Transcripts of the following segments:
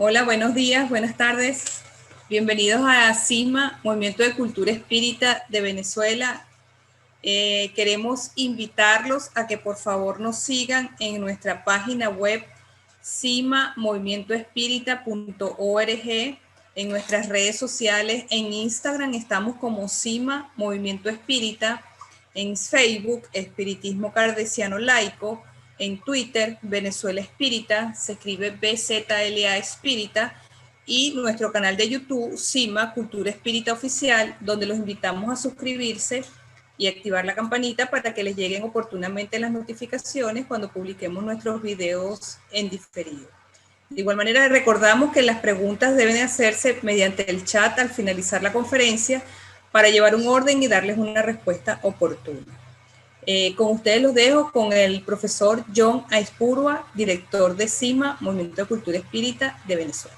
Hola, buenos días, buenas tardes. Bienvenidos a CISMA, Movimiento de Cultura Espírita de Venezuela. Queremos invitarlos a que por favor nos sigan en nuestra página web cimamovimientoespírita.org, en nuestras redes sociales. En Instagram estamos como CISMA Movimiento Espírita, en Facebook Espiritismo Cardesiano Laico, en Twitter Venezuela Espírita, se escribe BZLA Espírita, y nuestro canal de YouTube CISMA Cultura Espírita Oficial, donde los invitamos a suscribirse y activar la campanita para que les lleguen oportunamente las notificaciones cuando publiquemos nuestros videos en diferido. De igual manera, recordamos que las preguntas deben hacerse mediante el chat al finalizar la conferencia para llevar un orden y darles una respuesta oportuna. Con ustedes los dejo con el profesor John Aispurua, director de CISMA, Movimiento de Cultura Espírita de Venezuela.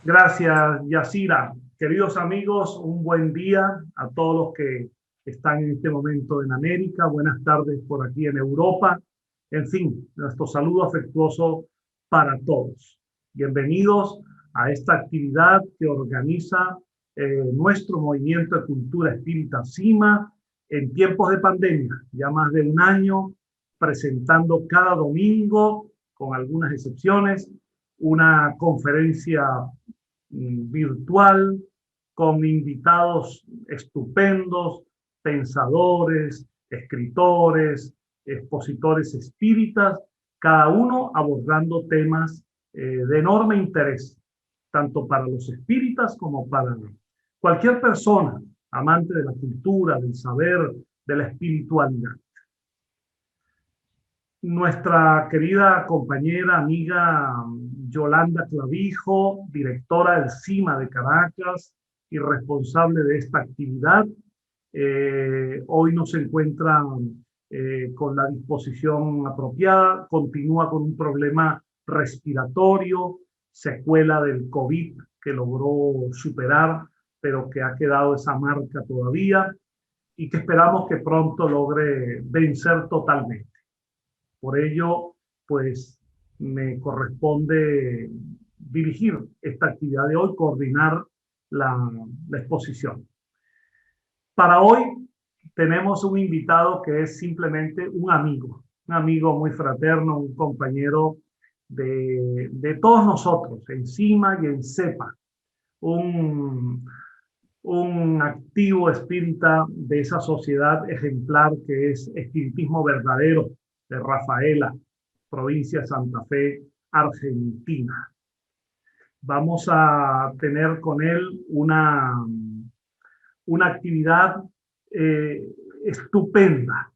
Gracias, Yacira. Queridos amigos, un buen día a todos los que están en este momento en América. Buenas tardes por aquí en Europa. En fin, nuestro saludo afectuoso para todos. Bienvenidos a esta actividad que organiza nuestro Movimiento de Cultura Espírita CISMA en tiempos de pandemia, ya más de un año, presentando cada domingo, con algunas excepciones, una conferencia virtual con invitados estupendos, pensadores, escritores, expositores espíritas, cada uno abordando temas de enorme interés, tanto para los espíritas como para cualquier persona amante de la cultura, del saber, de la espiritualidad. Nuestra querida compañera, amiga Yolanda Clavijo, directora del CISMA de Caracas y responsable de esta actividad, hoy no se encuentra con la disposición apropiada, continúa con un problema respiratorio, secuela del COVID que logró superar, pero que ha quedado esa marca todavía y que esperamos que pronto logre vencer totalmente. Por ello, pues me corresponde dirigir esta actividad de hoy, coordinar la exposición. Para hoy tenemos un invitado que es simplemente un amigo muy fraterno, un compañero de todos nosotros, en CISMA y en CEPA, un activo espírita de esa sociedad ejemplar que es Espiritismo Verdadero, de Rafaela, provincia de Santa Fe, Argentina. Vamos a tener con él una actividad estupenda,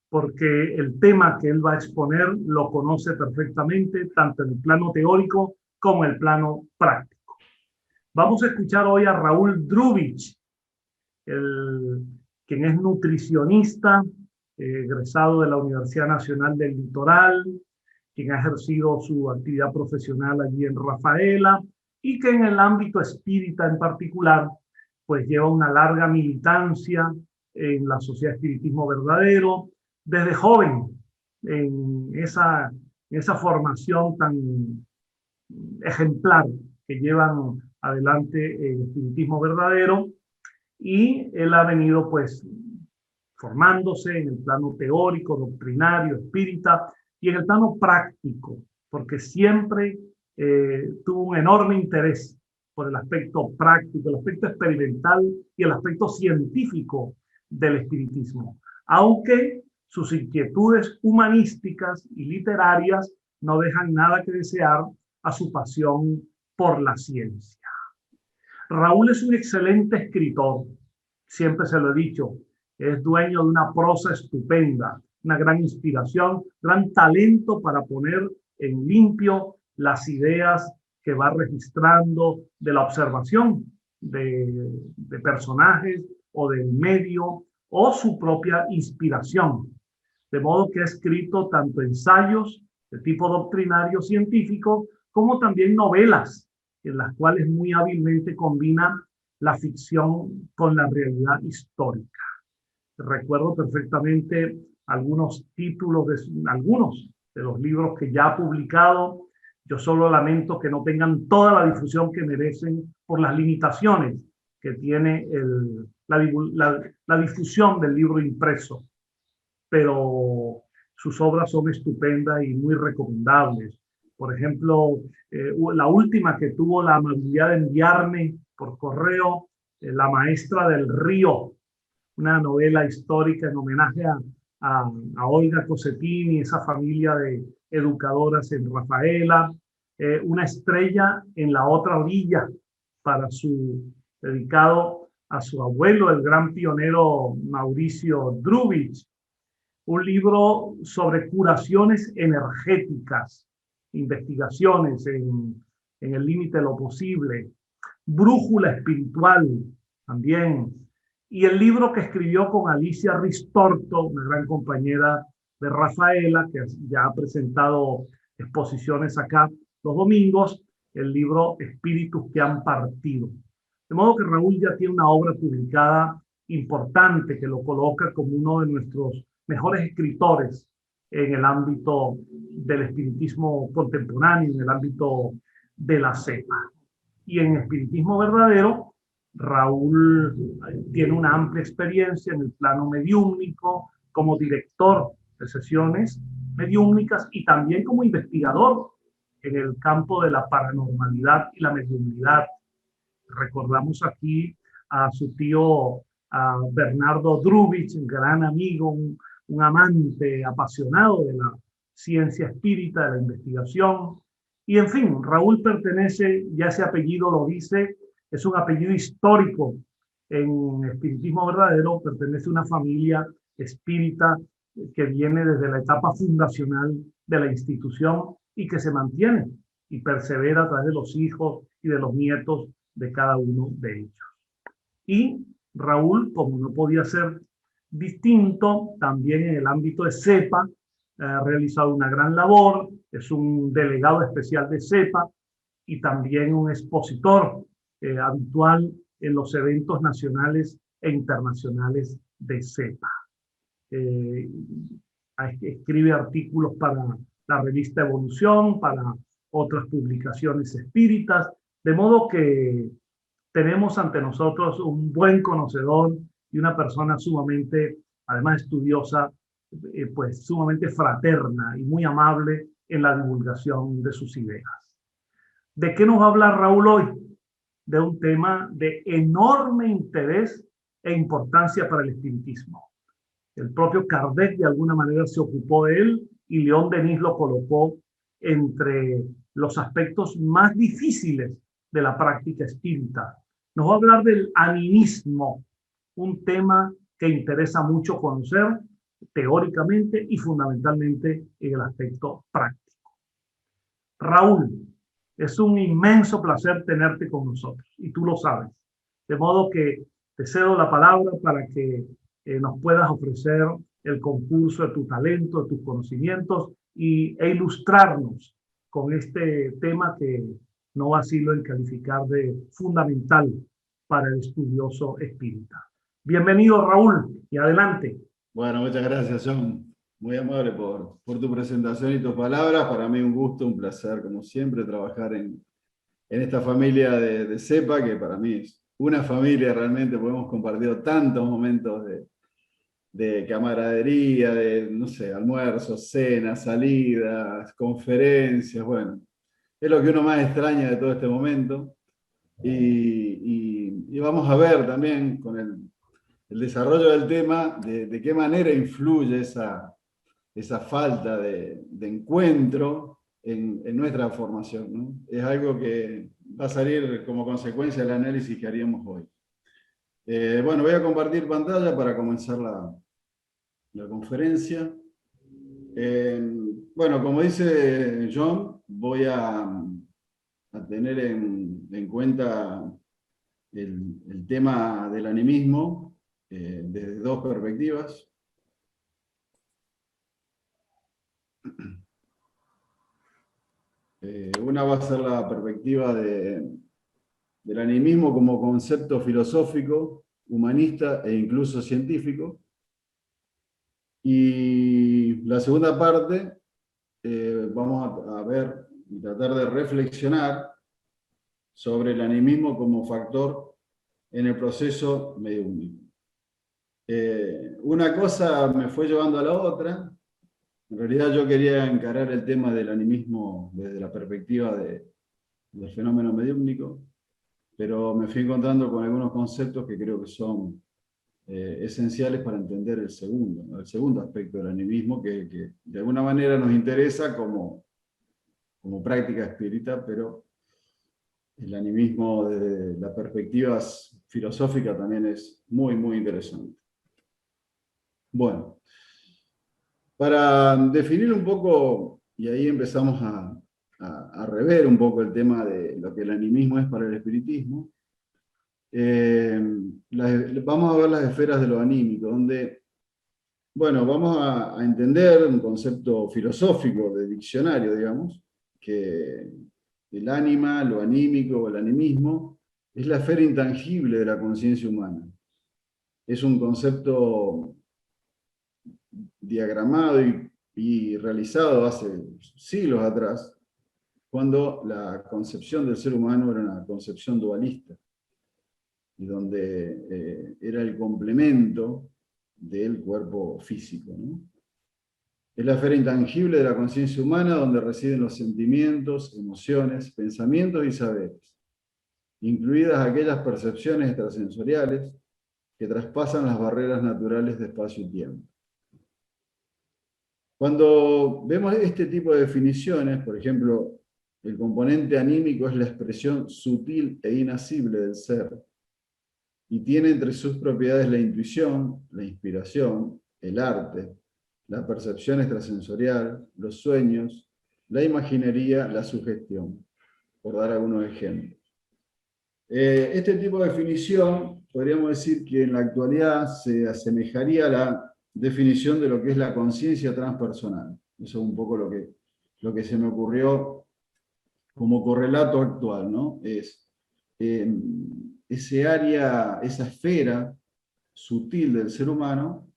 porque el tema que él va a exponer lo conoce perfectamente, tanto en el plano teórico como en el plano práctico. Vamos a escuchar hoy a Raúl Drubich, quien es nutricionista, egresado de la Universidad Nacional del Litoral, quien ha ejercido su actividad profesional allí en Rafaela y que en el ámbito espírita en particular, pues lleva una larga militancia en la Sociedad Espiritismo Verdadero, desde joven, en esa formación tan ejemplar que llevan adelante el Espiritismo Verdadero, y él ha venido pues formándose en el plano teórico, doctrinario, espírita y en el plano práctico, porque siempre tuvo un enorme interés por el aspecto práctico, el aspecto experimental y el aspecto científico del espiritismo, aunque sus inquietudes humanísticas y literarias no dejan nada que desear a su pasión por la ciencia. Raúl es un excelente escritor, siempre se lo he dicho, es dueño de una prosa estupenda, una gran inspiración, gran talento para poner en limpio las ideas que va registrando de la observación de personajes o del medio o su propia inspiración. De modo que ha escrito tanto ensayos de tipo doctrinario científico como también novelas en las cuales muy hábilmente combina la ficción con la realidad histórica. Recuerdo perfectamente algunos títulos, algunos de los libros que ya ha publicado. Yo solo lamento que no tengan toda la difusión que merecen por las limitaciones que tiene la difusión del libro impreso, pero sus obras son estupendas y muy recomendables. Por ejemplo, la última que tuvo la amabilidad de enviarme por correo, La Maestra del Río, una novela histórica en homenaje a Olga Cossetini, esa familia de educadoras en Rafaela, Una estrella en la otra orilla, dedicado a su abuelo, el gran pionero Mauricio Drubich, un libro sobre curaciones energéticas, investigaciones en el límite de lo posible, Brújula espiritual también, y el libro que escribió con Alicia Ristorto, una gran compañera de Rafaela, que ya ha presentado exposiciones acá los domingos, el libro Espíritus que han partido. De modo que Raúl ya tiene una obra publicada importante que lo coloca como uno de nuestros mejores escritores en el ámbito del espiritismo contemporáneo, en el ámbito de la cepa. Y en espiritismo verdadero, Raúl tiene una amplia experiencia en el plano mediúmnico, como director de sesiones mediúmnicas y también como investigador en el campo de la paranormalidad y la mediumnidad. Recordamos aquí a su tío Bernardo Drubich, un gran amigo, un amante apasionado de la ciencia espírita, de la investigación. Y en fin, Raúl pertenece, ya ese apellido lo dice, es un apellido histórico en espiritismo verdadero, pertenece a una familia espírita que viene desde la etapa fundacional de la institución y que se mantiene y persevera a través de los hijos y de los nietos de cada uno de ellos. Y Raúl, como no podía ser distinto, también en el ámbito de CEPA, ha realizado una gran labor, es un delegado especial de CEPA y también un expositor habitual en los eventos nacionales e internacionales de CEPA. Escribe artículos para la revista Evolución, para otras publicaciones espíritas, de modo que tenemos ante nosotros un buen conocedor y una persona sumamente, además estudiosa, pues sumamente fraterna y muy amable en la divulgación de sus ideas. ¿De qué nos va a hablar Raúl hoy? De un tema de enorme interés e importancia para el espiritismo. El propio Kardec de alguna manera se ocupó de él y León Denis lo colocó entre los aspectos más difíciles de la práctica espírita. Nos va a hablar del animismo, un tema que interesa mucho conocer teóricamente y fundamentalmente en el aspecto práctico. Raúl, es un inmenso placer tenerte con nosotros y tú lo sabes. De modo que te cedo la palabra para que nos puedas ofrecer el concurso de tu talento, de tus conocimientos e ilustrarnos con este tema que no vacilo en calificar de fundamental para el estudioso espírita. Bienvenido, Raúl, y adelante. Bueno, muchas gracias, John. Muy amable por tu presentación y tus palabras. Para mí un gusto, un placer, como siempre, trabajar en esta familia de CEPA, que para mí es una familia realmente, porque hemos compartido tantos momentos de camaradería, de, no sé, almuerzos, cenas, salidas, conferencias, bueno. Es lo que uno más extraña de todo este momento. Y vamos a ver también con el desarrollo del tema, de qué manera influye esa falta de encuentro en nuestra formación, ¿no? Es algo que va a salir como consecuencia del análisis que haríamos hoy. Bueno, voy a compartir pantalla para comenzar la conferencia. Bueno, como dice John, voy a tener en cuenta el tema del animismo desde dos perspectivas. Una va a ser la perspectiva del animismo como concepto filosófico, humanista e incluso científico. Y la segunda parte vamos a ver y tratar de reflexionar sobre el animismo como factor en el proceso mediúnico. Una cosa me fue llevando a la otra. En realidad yo quería encarar el tema del animismo desde la perspectiva del fenómeno mediúnico, pero me fui encontrando con algunos conceptos que creo que son esenciales para entender el segundo aspecto del animismo, que de alguna manera nos interesa como práctica espírita, pero el animismo desde la perspectiva filosófica también es muy, muy interesante. Bueno, para definir un poco, y ahí empezamos a rever un poco el tema de lo que el animismo es para el espiritismo, vamos a ver las esferas de lo anímico, donde, bueno, vamos a entender un concepto filosófico de diccionario, digamos, que el ánima, lo anímico o el animismo, es la esfera intangible de la conciencia humana. Es un concepto diagramado y realizado hace siglos atrás, cuando la concepción del ser humano era una concepción dualista, y donde era el complemento del cuerpo físico, ¿no? Es la esfera intangible de la conciencia humana donde residen los sentimientos, emociones, pensamientos y saberes, incluidas aquellas percepciones extrasensoriales que traspasan las barreras naturales de espacio y tiempo. Cuando vemos este tipo de definiciones, por ejemplo, el componente anímico es la expresión sutil e inasible del ser, y tiene entre sus propiedades la intuición, la inspiración, el arte, la percepción extrasensorial, los sueños, la imaginería, la sugestión, por dar algunos ejemplos. Este tipo de definición, podríamos decir que en la actualidad se asemejaría a la definición de lo que es la conciencia transpersonal. Eso es un poco lo que se me ocurrió como correlato actual, ¿no? Es ese área, esa esfera sutil del ser humano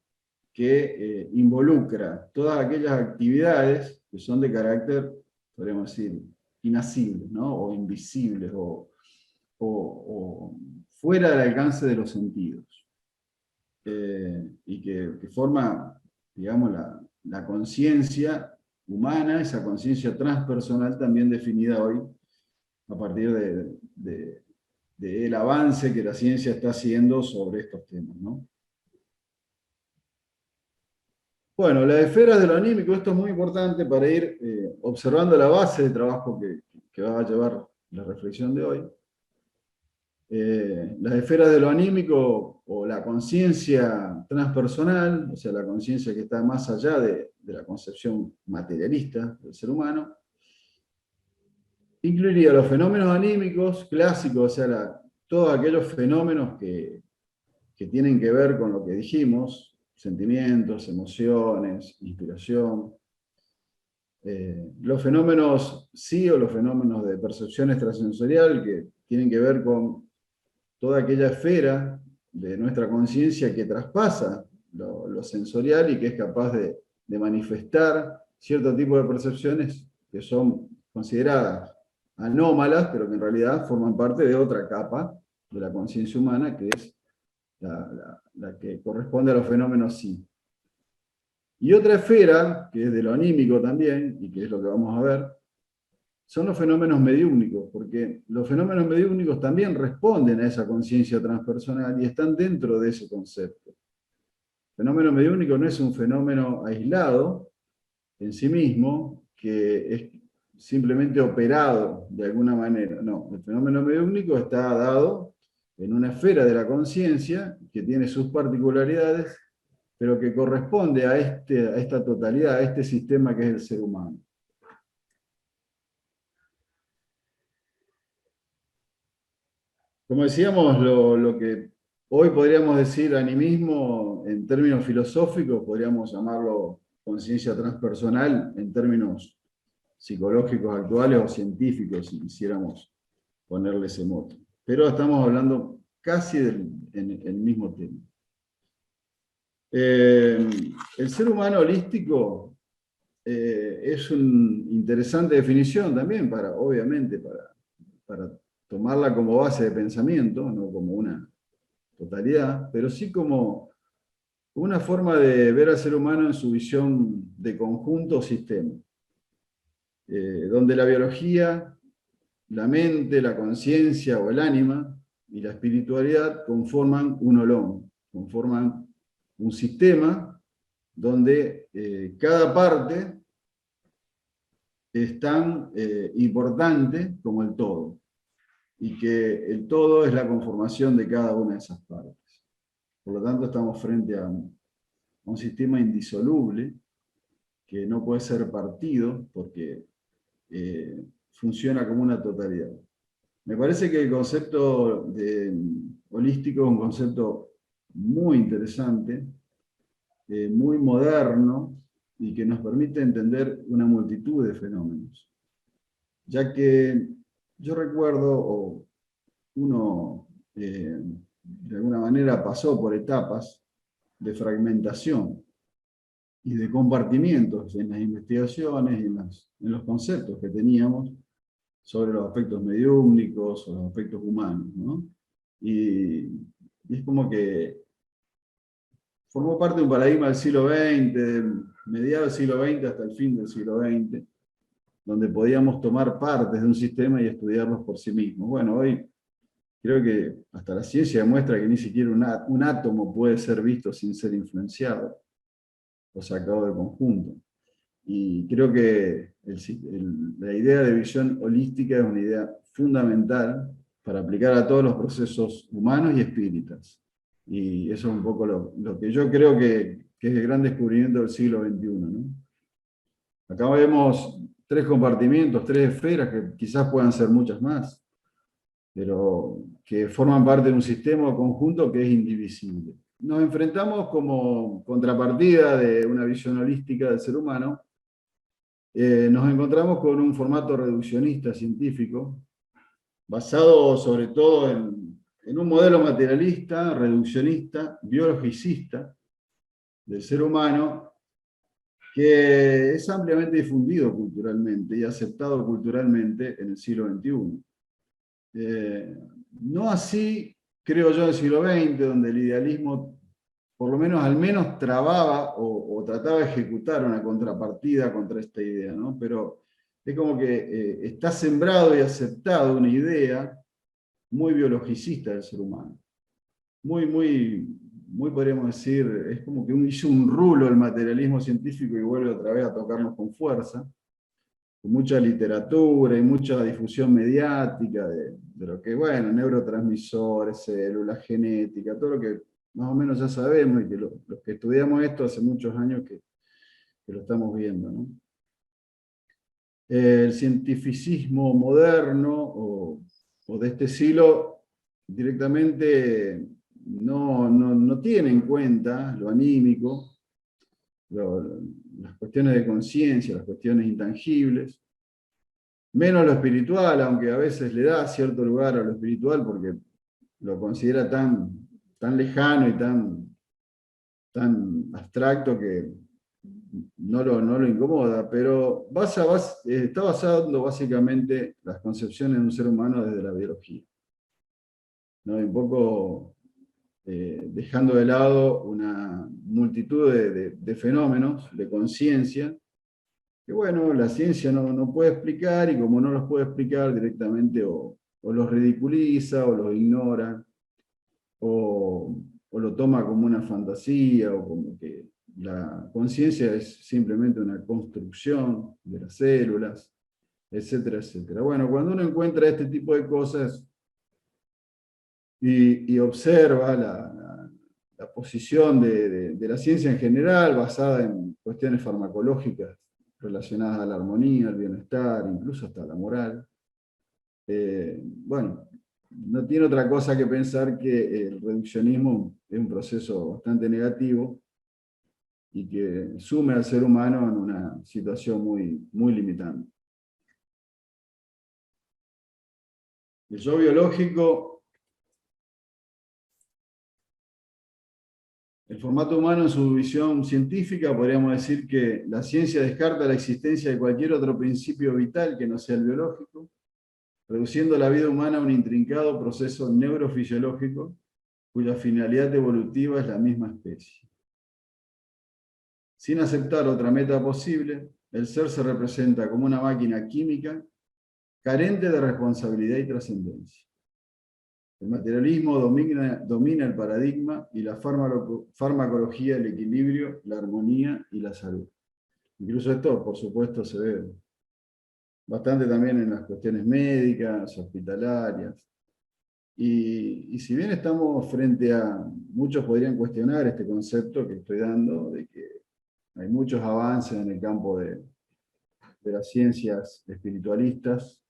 que involucra todas aquellas actividades que son de carácter, podríamos decir, inasibles, ¿no? O invisibles, o fuera del alcance de los sentidos. Y que forma, digamos, la conciencia humana, esa conciencia transpersonal también definida hoy a partir del avance que la ciencia está haciendo sobre estos temas, ¿no? Bueno, las esferas de lo anímico, esto es muy importante para ir observando la base de trabajo que va a llevar la reflexión de hoy. Las esferas de lo anímico o la conciencia transpersonal, o sea, la conciencia que está más allá de la concepción materialista del ser humano, incluiría los fenómenos anímicos clásicos, o sea, todos aquellos fenómenos que tienen que ver con lo que dijimos, sentimientos, emociones, inspiración. Los fenómenos sí o los fenómenos de percepción extrasensorial que tienen que ver con toda aquella esfera de nuestra conciencia que traspasa lo sensorial y que es capaz de manifestar cierto tipo de percepciones que son consideradas anómalas, pero que en realidad forman parte de otra capa de la conciencia humana, que es la que corresponde a los fenómenos sí. Y otra esfera, que es de lo anímico también, y que es lo que vamos a ver, son los fenómenos mediúmnicos, porque los fenómenos mediúmnicos también responden a esa conciencia transpersonal y están dentro de ese concepto. El fenómeno mediúmnico no es un fenómeno aislado en sí mismo, que es simplemente operado de alguna manera. No, el fenómeno mediúmnico está dado en una esfera de la conciencia que tiene sus particularidades, pero que corresponde a esta totalidad, a este sistema que es el ser humano. Como decíamos, lo que hoy podríamos decir animismo en términos filosóficos, podríamos llamarlo conciencia transpersonal en términos psicológicos actuales o científicos, si quisiéramos ponerle ese mote. Pero estamos hablando casi el mismo tema. El ser humano holístico es una interesante definición también, obviamente, para tomarla como base de pensamiento, no como una totalidad, pero sí como una forma de ver al ser humano en su visión de conjunto o sistema, donde la biología, la mente, la conciencia o el ánima y la espiritualidad conforman un olón, conforman un sistema donde cada parte es tan importante como el todo, y que el todo es la conformación de cada una de esas partes. Por lo tanto, estamos frente a un sistema indisoluble que no puede ser partido porque funciona como una totalidad. Me parece que el concepto holístico es un concepto muy interesante, muy moderno, y que nos permite entender una multitud de fenómenos. Ya que yo recuerdo, o uno de alguna manera pasó por etapas de fragmentación y de compartimientos en las investigaciones y en los conceptos que teníamos sobre los aspectos mediúmnicos o los aspectos humanos, ¿no? Y es como que formó parte de un paradigma del siglo XX, del mediados del siglo XX hasta el fin del siglo XX, donde podíamos tomar partes de un sistema y estudiarlos por sí mismos. Bueno, hoy creo que hasta la ciencia demuestra que ni siquiera un átomo puede ser visto sin ser influenciado o sacado del conjunto. Y creo que la idea de visión holística es una idea fundamental para aplicar a todos los procesos humanos y espíritas. Y eso es un poco lo que yo creo que es el gran descubrimiento del siglo XXI, ¿no? Acá vemos 3 compartimientos, 3 esferas, que quizás puedan ser muchas más, pero que forman parte de un sistema o conjunto que es indivisible. Nos enfrentamos como contrapartida de una visión holística del ser humano. Nos encontramos con un formato reduccionista científico, basado sobre todo en un modelo materialista, reduccionista, biologicista del ser humano, que es ampliamente difundido culturalmente y aceptado culturalmente en el siglo XXI. No así, creo yo, en el siglo XX, donde el idealismo, por lo menos al menos, trababa o trataba de ejecutar una contrapartida contra esta idea, ¿no? Pero es como que está sembrado y aceptado una idea muy biologicista del ser humano. Muy podríamos decir, es como que hizo un rulo el materialismo científico y vuelve otra vez a tocarnos con fuerza, con mucha literatura y mucha difusión mediática de lo que, bueno, neurotransmisores, células, genética, todo lo que más o menos ya sabemos, y que los que estudiamos esto hace muchos años que lo estamos viendo, ¿no? El cientificismo moderno o de este siglo directamente no tiene en cuenta lo anímico, las cuestiones de conciencia, las cuestiones intangibles, menos lo espiritual, aunque a veces le da cierto lugar a lo espiritual porque lo considera tan lejano y tan abstracto que no lo incomoda, pero está basando básicamente las concepciones de un ser humano desde la biología, ¿no? Y un poco dejando de lado una multitud de fenómenos de conciencia que, bueno, la ciencia no puede explicar, y como no los puede explicar directamente, o los ridiculiza, o los ignora, o lo toma como una fantasía, o como que la conciencia es simplemente una construcción de las células, etcétera, etcétera. Bueno, cuando uno encuentra este tipo de cosas y observa la posición de la ciencia en general, basada en cuestiones farmacológicas relacionadas a la armonía, al bienestar, incluso hasta la moral, bueno, no tiene otra cosa que pensar que el reduccionismo es un proceso bastante negativo y que sume al ser humano en una situación muy limitante. El yo biológico El formato humano en su visión científica, podríamos decir que la ciencia descarta la existencia de cualquier otro principio vital que no sea el biológico, reduciendo la vida humana a un intrincado proceso neurofisiológico cuya finalidad evolutiva es la misma especie. Sin aceptar otra meta posible, el ser se representa como una máquina química carente de responsabilidad y trascendencia. El materialismo domina el paradigma y la farmacología, el equilibrio, la armonía y la salud. Incluso esto, por supuesto, se ve bastante también en las cuestiones médicas, hospitalarias. Y si bien estamos frente a, muchos podrían cuestionar este concepto que estoy dando, de que hay muchos avances en el campo de las ciencias espiritualistas,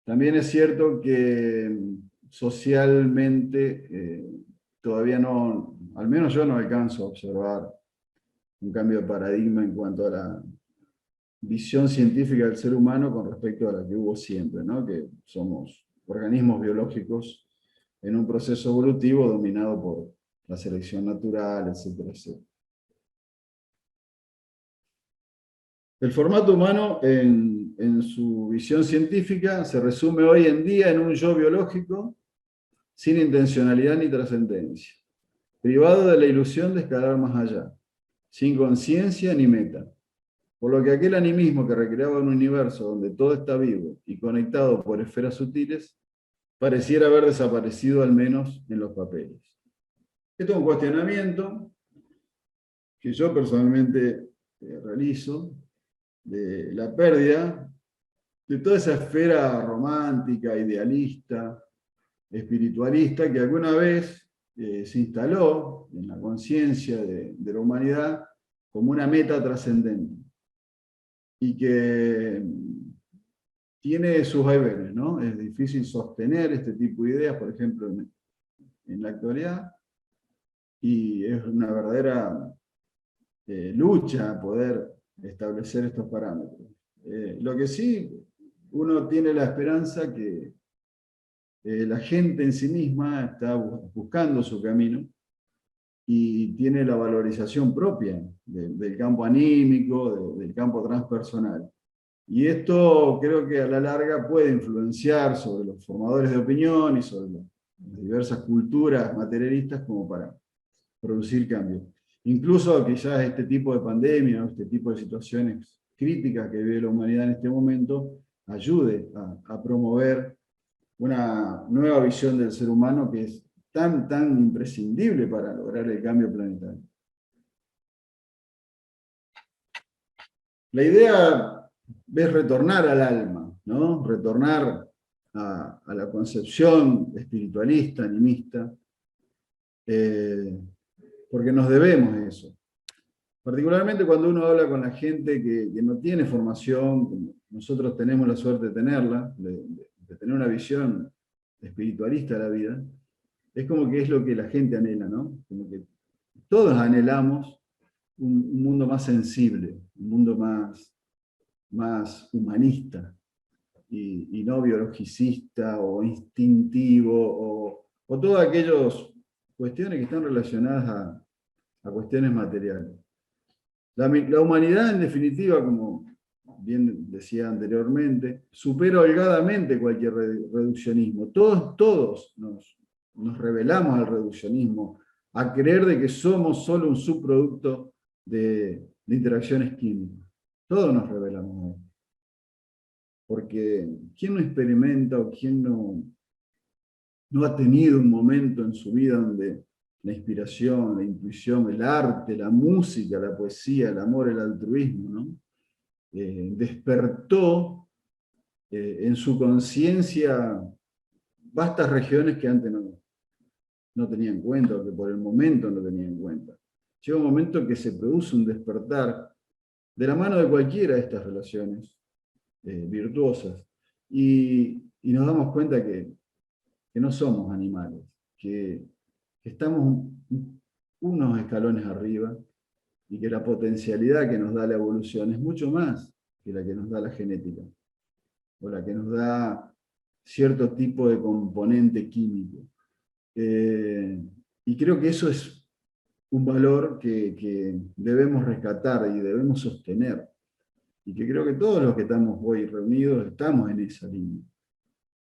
también es cierto que socialmente todavía no, al menos yo no alcanzo a observar un cambio de paradigma en cuanto a la visión científica del ser humano con respecto a la que hubo siempre, ¿no? Que somos organismos biológicos en un proceso evolutivo dominado por la selección natural, etcétera, etcétera. El formato humano, en su visión científica, se resume hoy en día en un yo biológico sin intencionalidad ni trascendencia, privado de la ilusión de escalar más allá, sin conciencia ni meta. Por lo que aquel animismo que recreaba un universo donde todo está vivo y conectado por esferas sutiles, pareciera haber desaparecido al menos en los papeles. Esto es un cuestionamiento que yo personalmente realizo, de la pérdida de toda esa esfera romántica, idealista, espiritualista, que alguna vez se instaló en la conciencia de la humanidad como una meta trascendente, y que tiene sus vaivenes, ¿no? Es difícil sostener este tipo de ideas, por ejemplo, en la actualidad, y es una verdadera lucha poder establecer estos parámetros. Lo que sí, uno tiene la esperanza que la gente en sí misma está buscando su camino y tiene la valorización propia del campo anímico, del campo transpersonal. Y esto creo que a la larga puede influenciar sobre los formadores de opinión y sobre las diversas culturas materialistas como para producir cambios. Incluso quizás este tipo de pandemia, este tipo de situaciones críticas que vive la humanidad en este momento, ayude a promover una nueva visión del ser humano que es tan imprescindible para lograr el cambio planetario. La idea es retornar al alma, ¿no? Retornar a la concepción espiritualista, animista, porque nos debemos eso. Particularmente cuando uno habla con la gente que no tiene formación, como nosotros tenemos la suerte de tenerla, de tener una visión espiritualista de la vida, es como que es lo que la gente anhela, ¿no? Como que todos anhelamos un mundo más sensible, un mundo más humanista, y no biologicista o instintivo, o todas aquellas cuestiones que están relacionadas a cuestiones materiales. La humanidad, en definitiva, como bien decía anteriormente, supera holgadamente cualquier reduccionismo. Todos nos rebelamos al reduccionismo, a creer de que somos solo un subproducto de interacciones químicas. Todos nos rebelamos a eso. Porque ¿quién no experimenta o quién no ha tenido un momento en su vida donde la inspiración, la intuición, el arte, la música, la poesía, el amor, el altruismo, ¿no? Despertó en su conciencia vastas regiones que antes no tenía en cuenta, o que por el momento no tenía en cuenta? Llega un momento que se produce un despertar de la mano de cualquiera de estas relaciones virtuosas, y nos damos cuenta que no somos animales, que estamos unos escalones arriba, y que la potencialidad que nos da la evolución es mucho más que la que nos da la genética, o la que nos da cierto tipo de componente químico. Y creo que eso es un valor que debemos rescatar y debemos sostener. Y que creo que todos los que estamos hoy reunidos estamos en esa línea.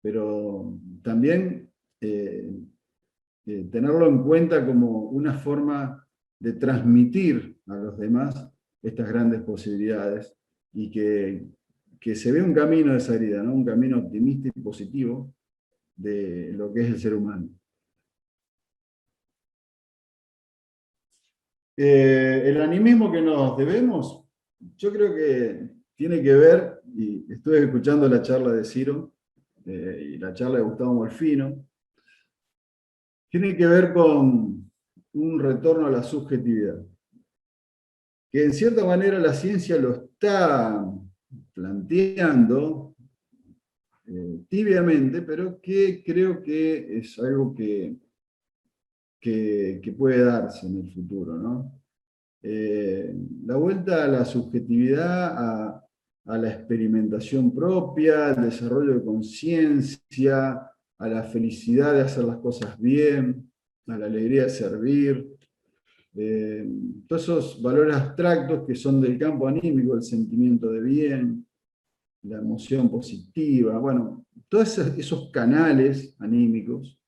Pero también tenerlo en cuenta como una forma de transmitir a los demás estas grandes posibilidades y que se ve un camino de salida, ¿no? Un camino optimista y positivo de lo que es el ser humano. El animismo que nos debemos, yo creo que tiene que ver, y estuve escuchando la charla de Ciro y la charla de Gustavo Molfino, tiene que ver con un retorno a la subjetividad, que en cierta manera la ciencia lo está planteando tibiamente, pero que creo que es algo que puede darse en el futuro, ¿no? La vuelta a la subjetividad, a la experimentación propia, al desarrollo de conciencia, a la felicidad de hacer las cosas bien, a la alegría de servir, todos esos valores abstractos que son del campo anímico, el sentimiento de bien, la emoción positiva, bueno, todos esos canales anímicos,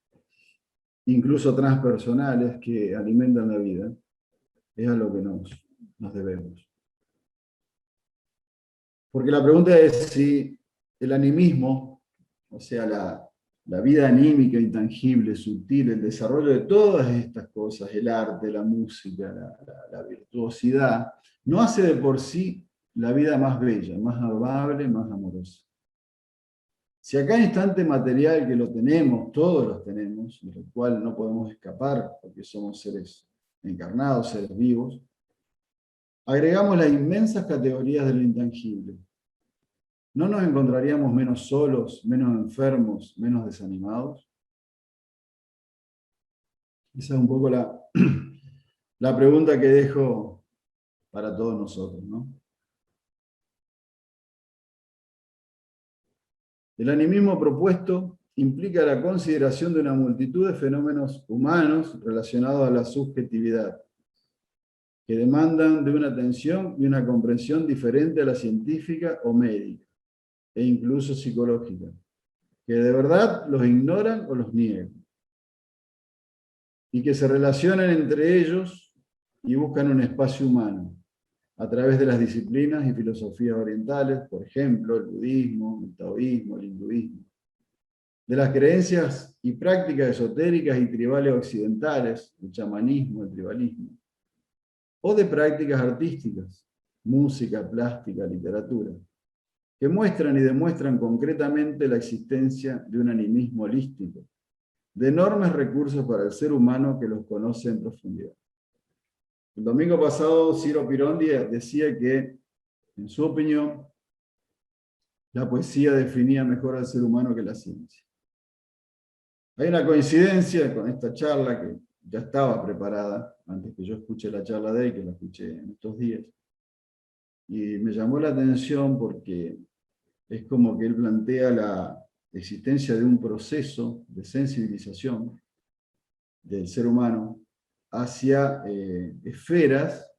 incluso transpersonales, que alimentan la vida, es a lo que nos debemos. Porque la pregunta es si el animismo, o sea, la vida anímica, intangible, sutil, el desarrollo de todas estas cosas, el arte, la música, la virtuosidad, no hace de por sí la vida más bella, más amable, más amorosa. Si acá hay instante material que lo tenemos, todos los tenemos, del cual no podemos escapar porque somos seres encarnados, seres vivos, agregamos las inmensas categorías de lo intangible. ¿No nos encontraríamos menos solos, menos enfermos, menos desanimados? Esa es un poco la pregunta que dejo para todos nosotros, ¿no? El animismo propuesto implica la consideración de una multitud de fenómenos humanos relacionados a la subjetividad, que demandan de una atención y una comprensión diferente a la científica o médica, e incluso psicológica, que de verdad los ignoran o los niegan, y que se relacionan entre ellos y buscan un espacio humano, a través de las disciplinas y filosofías orientales, por ejemplo, el budismo, el taoísmo, el hinduismo, de las creencias y prácticas esotéricas y tribales occidentales, el chamanismo, el tribalismo, o de prácticas artísticas, música, plástica, literatura, que muestran y demuestran concretamente la existencia de un animismo holístico, de enormes recursos para el ser humano que los conoce en profundidad. El domingo pasado, Ciro Pirondi decía que, en su opinión, la poesía definía mejor al ser humano que la ciencia. Hay una coincidencia con esta charla que ya estaba preparada, antes que yo escuche la charla de él, que la escuché en estos días, y me llamó la atención porque es como que él plantea la existencia de un proceso de sensibilización del ser humano hacia esferas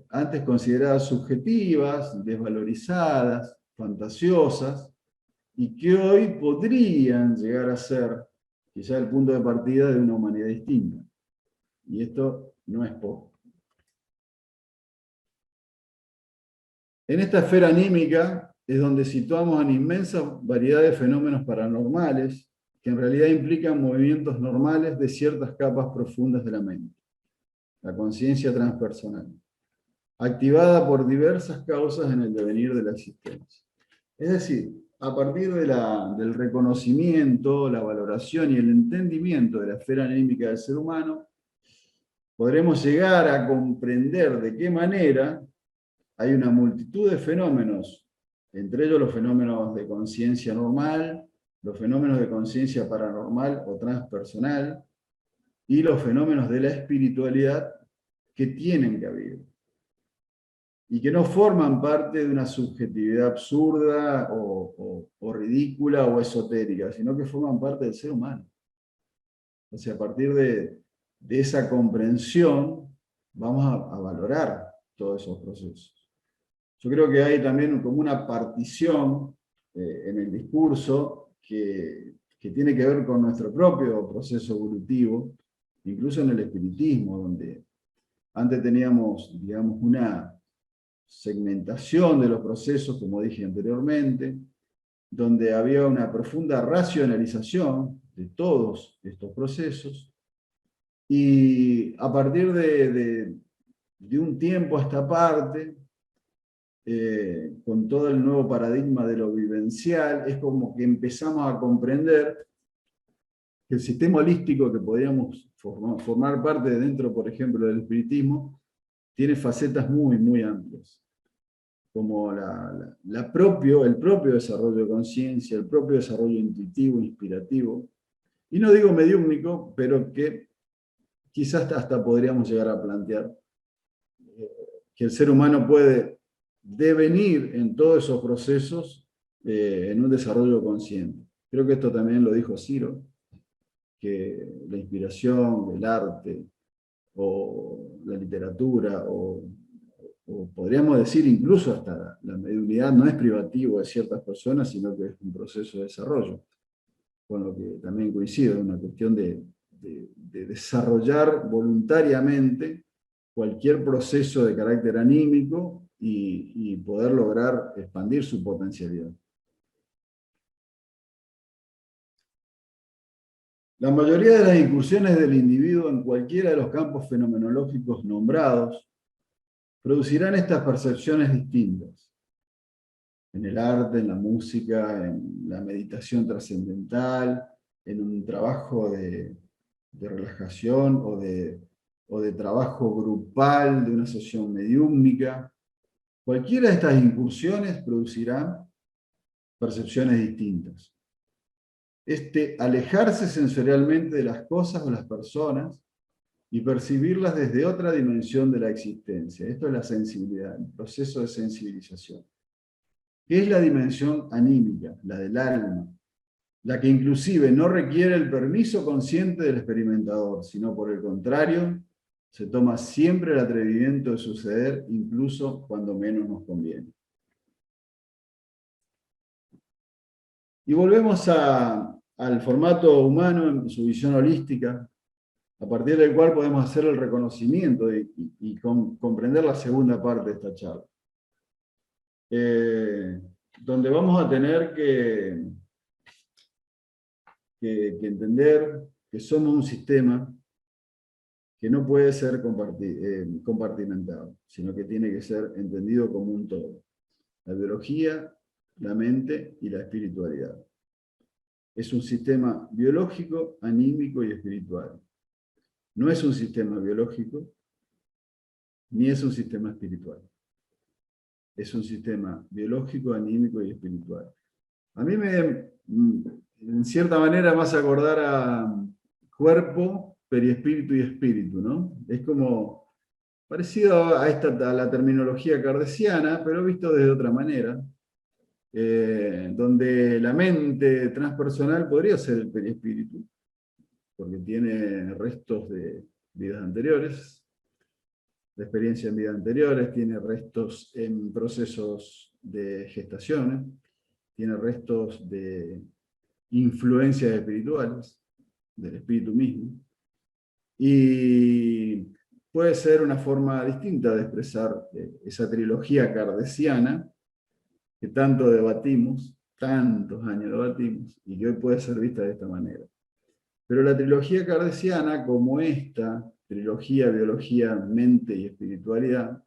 antes consideradas subjetivas, desvalorizadas, fantasiosas, y que hoy podrían llegar a ser quizá el punto de partida de una humanidad distinta. Y esto no es poco. En esta esfera anímica es donde situamos una inmensa variedad de fenómenos paranormales que en realidad implican movimientos normales de ciertas capas profundas de la mente, la conciencia transpersonal, activada por diversas causas en el devenir de la existencia. Es decir, a partir del reconocimiento, la valoración y el entendimiento de la esfera anímica del ser humano, podremos llegar a comprender de qué manera hay una multitud de fenómenos, entre ellos los fenómenos de conciencia normal, los fenómenos de conciencia paranormal o transpersonal, y los fenómenos de la espiritualidad que tienen cabida, y que no forman parte de una subjetividad absurda o ridícula o esotérica, sino que forman parte del ser humano. O sea, a partir de de esa comprensión vamos a valorar todos esos procesos. Yo creo que hay también como una partición en el discurso que tiene que ver con nuestro propio proceso evolutivo, incluso en el espiritismo, donde antes teníamos, digamos, una segmentación de los procesos, como dije anteriormente, donde había una profunda racionalización de todos estos procesos, y a partir de un tiempo a esta parte, con todo el nuevo paradigma de lo vivencial, es como que empezamos a comprender que el sistema holístico que podríamos formar parte de dentro, por ejemplo, del espiritismo, tiene facetas muy, muy amplias, como el propio desarrollo de conciencia, el propio desarrollo intuitivo, inspirativo, y no digo mediúmnico, pero que quizás hasta podríamos llegar a plantear que el ser humano puede devenir en todos esos procesos en un desarrollo consciente. Creo que esto también lo dijo Ciro, que la inspiración, el arte, o la literatura, o podríamos decir incluso hasta la mediunidad no es privativo de ciertas personas, sino que es un proceso de desarrollo, con lo que también coincido, es una cuestión de desarrollar voluntariamente cualquier proceso de carácter anímico y poder lograr expandir su potencialidad. La mayoría de las incursiones del individuo en cualquiera de los campos fenomenológicos nombrados producirán estas percepciones distintas. En el arte, en la música, en la meditación trascendental, en un trabajo de relajación o de trabajo grupal, de una sesión mediúmnica. Cualquiera de estas incursiones producirá percepciones distintas. Alejarse sensorialmente de las cosas o las personas y percibirlas desde otra dimensión de la existencia. Esto es la sensibilidad, el proceso de sensibilización. ¿Qué es la dimensión anímica, la del alma? La que inclusive no requiere el permiso consciente del experimentador, sino por el contrario, se toma siempre el atrevimiento de suceder, incluso cuando menos nos conviene. Y volvemos al formato humano en su visión holística, a partir del cual podemos hacer el reconocimiento y comprender la segunda parte de esta charla. Donde vamos a tener que entender que somos un sistema que no puede ser compartimentado, sino que tiene que ser entendido como un todo. La biología, la mente y la espiritualidad. Es un sistema biológico, anímico y espiritual. No es un sistema biológico, ni es un sistema espiritual. Es un sistema biológico, anímico y espiritual. A mí en cierta manera, me hace acordar a cuerpo, periespíritu y espíritu, ¿no? Es como parecido a la terminología kardeciana, pero visto desde otra manera, donde la mente transpersonal podría ser el periespíritu, porque tiene restos de vidas anteriores, de experiencia en vidas anteriores, tiene restos en procesos de gestaciones, tiene restos de influencias espirituales, del espíritu mismo, y puede ser una forma distinta de expresar esa trilogía kardeciana que tanto debatimos, tantos años debatimos, y que hoy puede ser vista de esta manera. Pero la trilogía kardeciana, como esta trilogía, biología, mente y espiritualidad,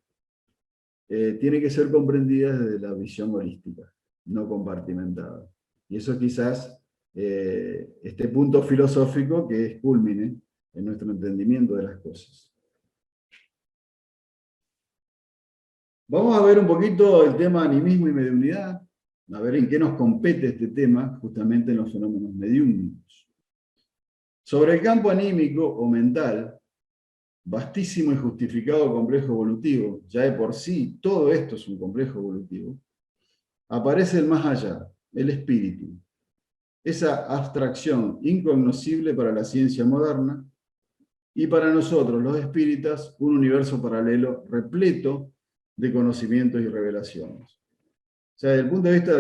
tiene que ser comprendida desde la visión holística, no compartimentada. Y eso quizás este punto filosófico que es cúlmine en nuestro entendimiento de las cosas. Vamos a ver un poquito el tema animismo y mediunidad, a ver en qué nos compete este tema, justamente en los fenómenos mediúmnicos. Sobre el campo anímico o mental, vastísimo y justificado complejo evolutivo, ya de por sí todo esto es un complejo evolutivo, aparece el más allá, el espíritu, esa abstracción incognoscible para la ciencia moderna, y para nosotros, los espíritas, un universo paralelo repleto de conocimientos y revelaciones. O sea, desde el punto de vista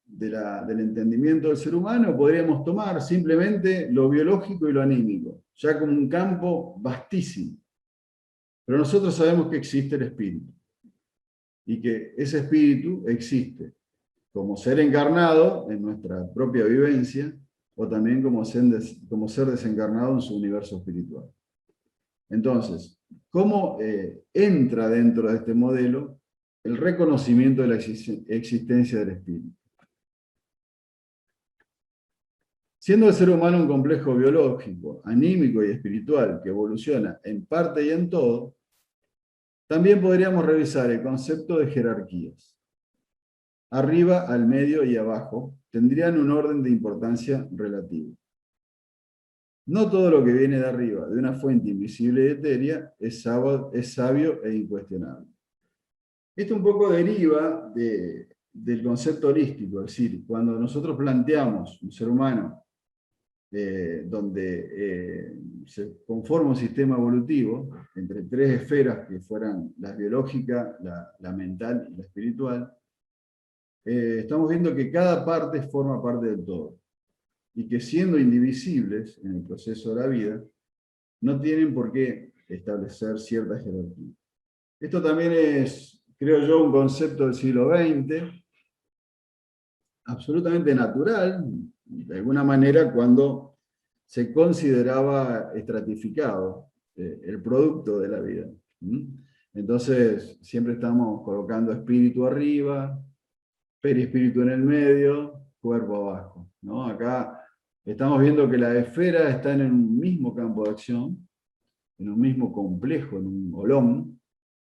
del entendimiento del ser humano, podríamos tomar simplemente lo biológico y lo anímico, ya como un campo vastísimo. Pero nosotros sabemos que existe el espíritu, y que ese espíritu existe como ser encarnado en nuestra propia vivencia, o también como ser desencarnado en su universo espiritual. Entonces, ¿cómo entra dentro de este modelo el reconocimiento de la existencia del espíritu? Siendo el ser humano un complejo biológico, anímico y espiritual que evoluciona en parte y en todo, también podríamos revisar el concepto de jerarquías. Arriba, al medio y abajo tendrían un orden de importancia relativo. No todo lo que viene de arriba, de una fuente invisible y etérea, es sabio e incuestionable. Esto un poco deriva del concepto holístico, es decir, cuando nosotros planteamos un ser humano donde se conforma un sistema evolutivo entre tres esferas que fueran la biológica, la mental y la espiritual, estamos viendo que cada parte forma parte del todo, y que siendo indivisibles en el proceso de la vida, no tienen por qué establecer cierta jerarquía. Esto también es, creo yo, un concepto del siglo XX, absolutamente natural, de alguna manera, cuando se consideraba estratificado el producto de la vida. Entonces, siempre estamos colocando espíritu arriba, perispíritu en el medio, cuerpo abajo, ¿no? Acá estamos viendo que las esferas están en un mismo campo de acción, en un mismo complejo, en un holón,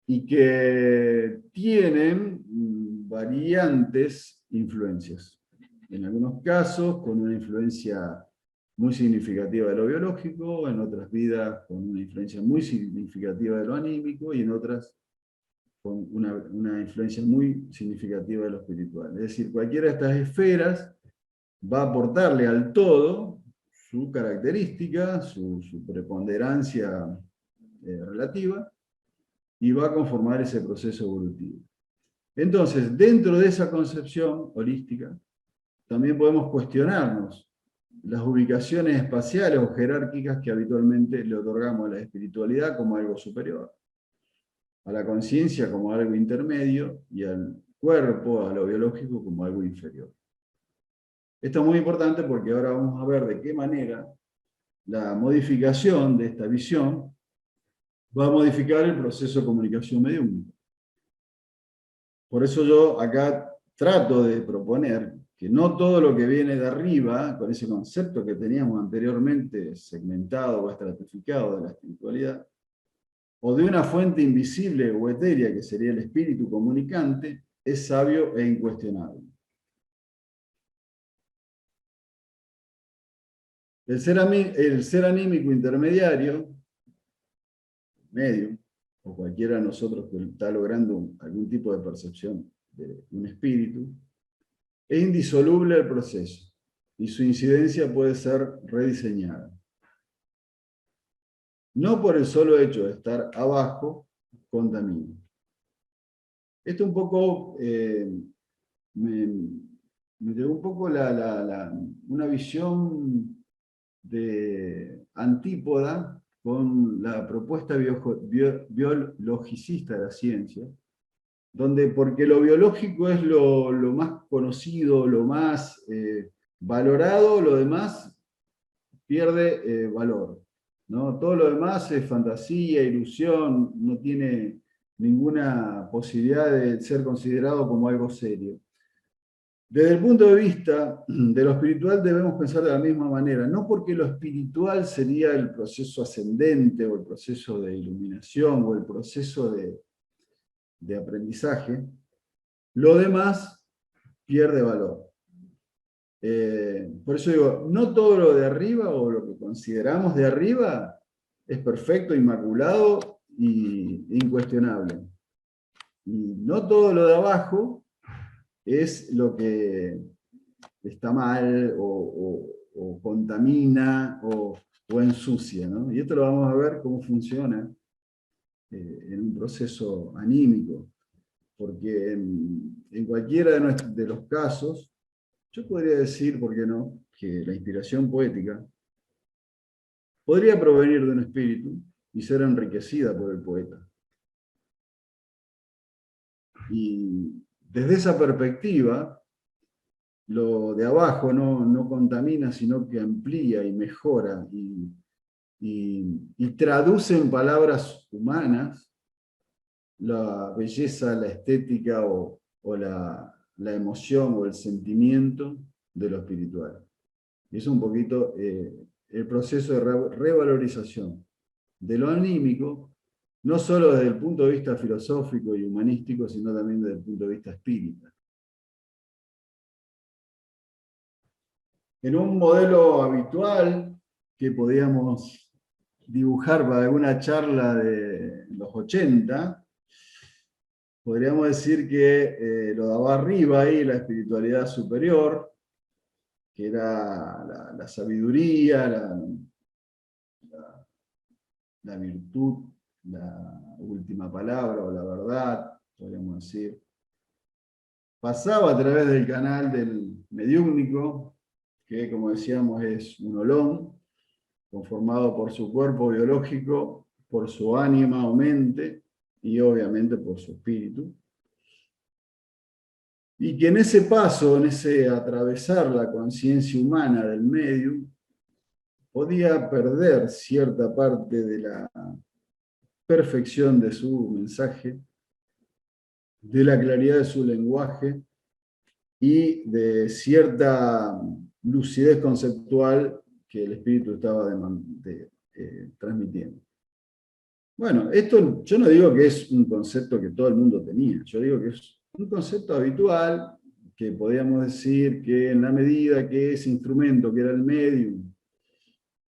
y que tienen variantes influencias. En algunos casos con una influencia muy significativa de lo biológico, en otras vidas con una influencia muy significativa de lo anímico, y en otras con una influencia muy significativa de lo espiritual. Es decir, cualquiera de estas esferas va a aportarle al todo su característica, su preponderancia relativa, y va a conformar ese proceso evolutivo. Entonces, dentro de esa concepción holística, también podemos cuestionarnos las ubicaciones espaciales o jerárquicas que habitualmente le otorgamos a la espiritualidad como algo superior, a la conciencia como algo intermedio, y al cuerpo, a lo biológico, como algo inferior. Esto es muy importante porque ahora vamos a ver de qué manera la modificación de esta visión va a modificar el proceso de comunicación mediúmnica. Por eso yo acá trato de proponer que no todo lo que viene de arriba, con ese concepto que teníamos anteriormente segmentado o estratificado de la espiritualidad, o de una fuente invisible o etérea, que sería el espíritu comunicante, es sabio e incuestionable. El ser anímico intermediario, medio, o cualquiera de nosotros que está logrando algún tipo de percepción de un espíritu, es indisoluble del proceso, y su incidencia puede ser rediseñada. No por el solo hecho de estar abajo, contamina. Esto un poco me llegó un poco una visión de antípoda con la propuesta biologicista de la ciencia, donde porque lo biológico es lo más conocido, lo más valorado, lo demás pierde valor, ¿no? Todo lo demás es fantasía, ilusión, no tiene ninguna posibilidad de ser considerado como algo serio. Desde el punto de vista de lo espiritual debemos pensar de la misma manera, no porque lo espiritual sería el proceso ascendente, o el proceso de iluminación, o el proceso de aprendizaje, lo demás pierde valor. Por eso digo, no todo lo de arriba, o lo que consideramos de arriba, es perfecto, inmaculado e incuestionable. Y no todo lo de abajo es lo que está mal, o contamina, o o ensucia, ¿no? Y esto lo vamos a ver cómo funciona en un proceso anímico, porque en cualquiera de los casos, yo podría decir, ¿por qué no?, que la inspiración poética podría provenir de un espíritu y ser enriquecida por el poeta. Y desde esa perspectiva, lo de abajo no contamina, sino que amplía y mejora y traduce en palabras humanas la belleza, la estética o la emoción o el sentimiento de lo espiritual. Y es un poquito el proceso de revalorización de lo anímico, no solo desde el punto de vista filosófico y humanístico, sino también desde el punto de vista espírita. En un modelo habitual que podíamos dibujar para alguna charla de los 80, podríamos decir que lo daba arriba ahí la espiritualidad superior, que era la sabiduría, la virtud, la última palabra o la verdad, podríamos decir. Pasaba a través del canal del mediúmnico, que como decíamos es un olón, conformado por su cuerpo biológico, por su ánima o mente, y obviamente por su espíritu. Y que en ese paso, en ese atravesar la conciencia humana del medium, podía perder cierta parte de la perfección de su mensaje, de la claridad de su lenguaje y de cierta lucidez conceptual que el espíritu estaba transmitiendo. Bueno, esto yo no digo que es un concepto que todo el mundo tenía, yo digo que es un concepto habitual, que podríamos decir que en la medida que ese instrumento, que era el medium,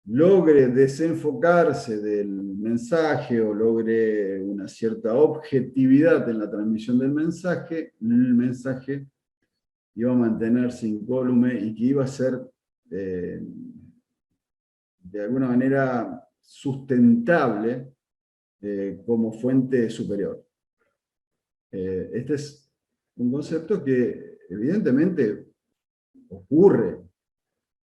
logre desenfocarse del mensaje o logre una cierta objetividad en la transmisión del mensaje, el mensaje iba a mantenerse incólume y que iba a ser de alguna manera sustentable como fuente superior. Este es un concepto que evidentemente ocurre.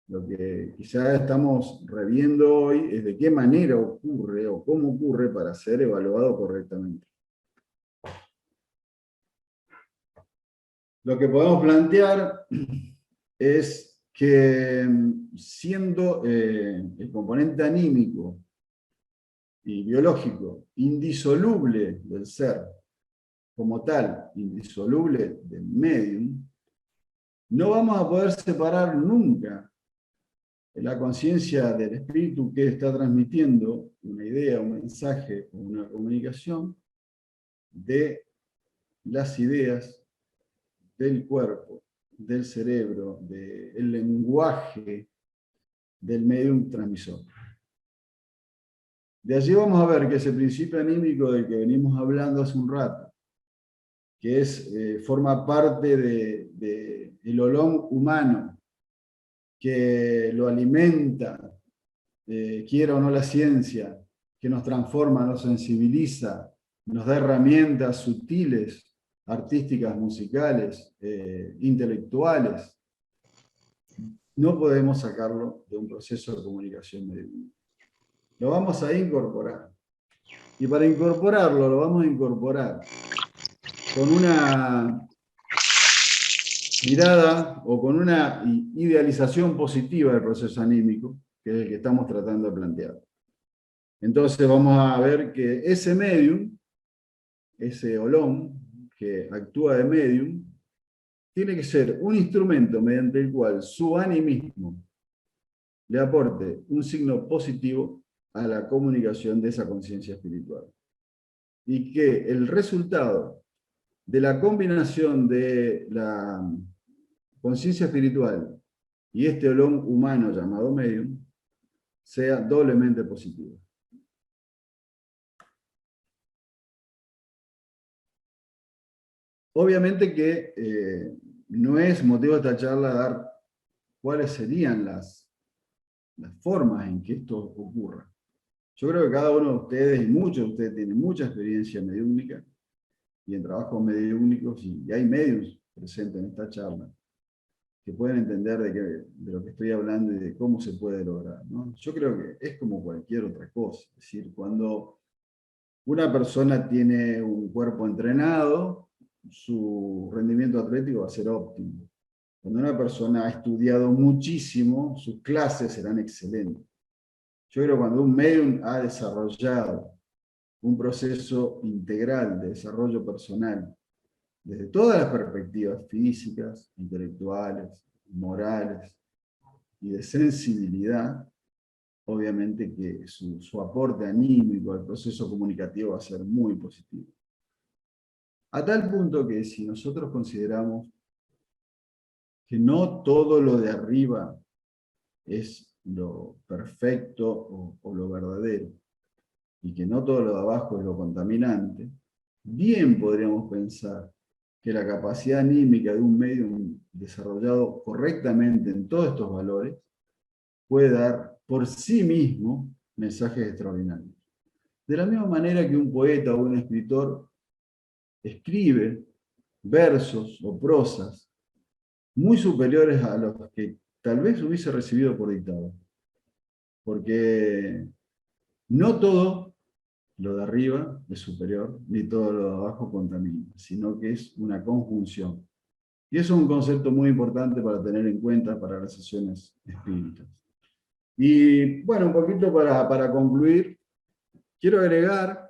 Lo que quizás estamos reviendo hoy es de qué manera ocurre o cómo ocurre para ser evaluado correctamente. Lo que podemos plantear es que siendo el componente anímico y biológico indisoluble del ser, como tal, indisoluble del medium, no vamos a poder separar nunca la conciencia del espíritu que está transmitiendo una idea, un mensaje o una comunicación de las ideas del cuerpo, del cerebro, del lenguaje del medium transmisor. De allí vamos a ver que ese principio anímico del que venimos hablando hace un rato, que forma parte del olón humano, que lo alimenta, quiera o no la ciencia, que nos transforma, nos sensibiliza, nos da herramientas sutiles, artísticas, musicales, intelectuales. No podemos sacarlo de un proceso de comunicación mediúnica. Lo vamos a incorporar. Y para incorporarlo, lo vamos a incorporar con una mirada o con una idealización positiva del proceso anímico, que es el que estamos tratando de plantear. Entonces vamos a ver que ese medium, ese olón que actúa de medium, tiene que ser un instrumento mediante el cual su animismo le aporte un signo positivo a la comunicación de esa conciencia espiritual. Y que el resultado de la combinación de la conciencia espiritual y este olón humano llamado medium sea doblemente positivo. Obviamente que no es motivo de esta charla dar cuáles serían las las formas en que esto ocurra. Yo creo que cada uno de ustedes, y muchos de ustedes, tienen mucha experiencia mediúnica y en trabajos mediúnicos, y hay medios presentes en esta charla que pueden entender de lo que estoy hablando y de cómo se puede lograr, ¿no? Yo creo que es como cualquier otra cosa. Es decir, cuando una persona tiene un cuerpo entrenado, su rendimiento atlético va a ser óptimo. Cuando una persona ha estudiado muchísimo, sus clases serán excelentes. Yo creo que cuando un medium ha desarrollado un proceso integral de desarrollo personal, desde todas las perspectivas físicas, intelectuales, morales y de sensibilidad, obviamente que su aporte anímico al proceso comunicativo va a ser muy positivo. A tal punto que si nosotros consideramos que no todo lo de arriba es lo perfecto o lo verdadero, y que no todo lo de abajo es lo contaminante, bien podríamos pensar que la capacidad anímica de un medium desarrollado correctamente en todos estos valores puede dar por sí mismo mensajes extraordinarios. De la misma manera que un poeta o un escritor escribe versos o prosas muy superiores a los que tal vez hubiese recibido por dictado. Porque no todo lo de arriba es superior, ni todo lo de abajo contamina, sino que es una conjunción. Y eso es un concepto muy importante para tener en cuenta para las sesiones espíritas. Y bueno, un poquito para concluir, quiero agregar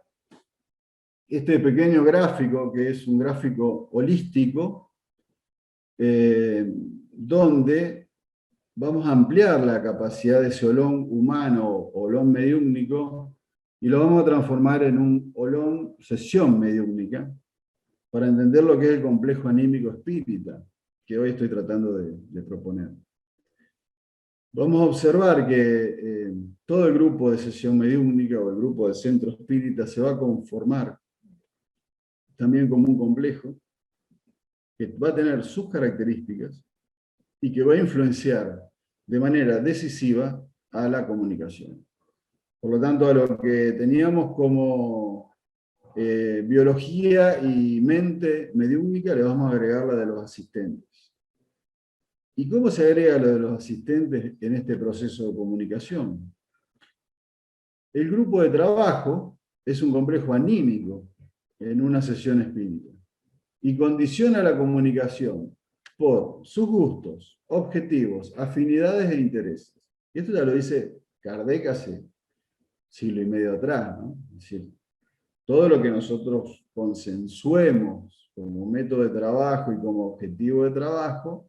este pequeño gráfico, que es un gráfico holístico, donde vamos a ampliar la capacidad de ese olón humano o olón mediúmnico y lo vamos a transformar en un olón sesión mediúmnica para entender lo que es el complejo anímico espírita que hoy estoy tratando de proponer. Vamos a observar que todo el grupo de sesión mediúmnica o el grupo de centro espírita se va a conformar también como un complejo que va a tener sus características y que va a influenciar de manera decisiva a la comunicación. Por lo tanto, a lo que teníamos como biología y mente mediúmnica, le vamos a agregar la de los asistentes. ¿Y cómo se agrega lo de los asistentes en este proceso de comunicación? El grupo de trabajo es un complejo anímico en una sesión espírita y condiciona la comunicación por sus gustos, objetivos, afinidades e intereses. Y esto ya lo dice Kardec hace siglo y medio atrás, ¿no? Es decir, todo lo que nosotros consensuemos como método de trabajo y como objetivo de trabajo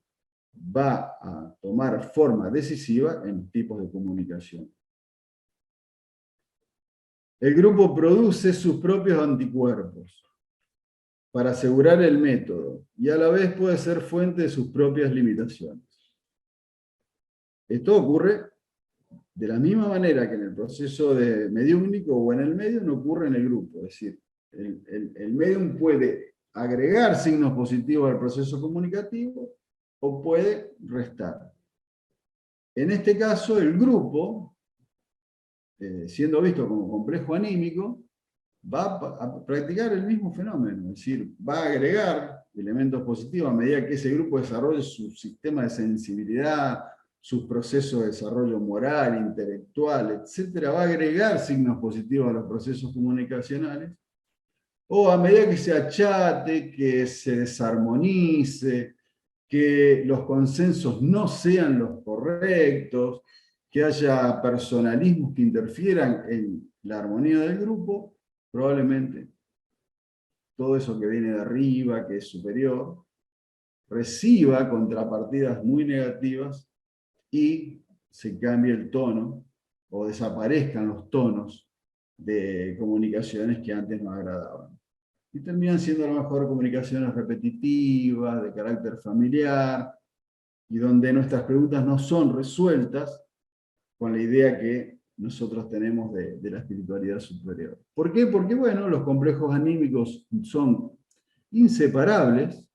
va a tomar forma decisiva en tipos de comunicación. El grupo produce sus propios anticuerpos para asegurar el método y a la vez puede ser fuente de sus propias limitaciones. Esto ocurre de la misma manera que en el proceso de mediúmnico o en el medio no ocurre en el grupo. Es decir, el medium puede agregar signos positivos al proceso comunicativo o puede restar. En este caso, el grupo, siendo visto como complejo anímico, va a practicar el mismo fenómeno, es decir, va a agregar elementos positivos a medida que ese grupo desarrolle su sistema de sensibilidad, sus procesos de desarrollo moral, intelectual, etc. Va a agregar signos positivos a los procesos comunicacionales, o a medida que se achate, que se desarmonice, que los consensos no sean los correctos, que haya personalismos que interfieran en la armonía del grupo, probablemente todo eso que viene de arriba, que es superior, reciba contrapartidas muy negativas y se cambie el tono o desaparezcan los tonos de comunicaciones que antes nos agradaban. Y terminan siendo a lo mejor comunicaciones repetitivas, de carácter familiar, y donde nuestras preguntas no son resueltas con la idea que nosotros tenemos de la espiritualidad superior. ¿Por qué? Porque, bueno, los complejos anímicos son inseparables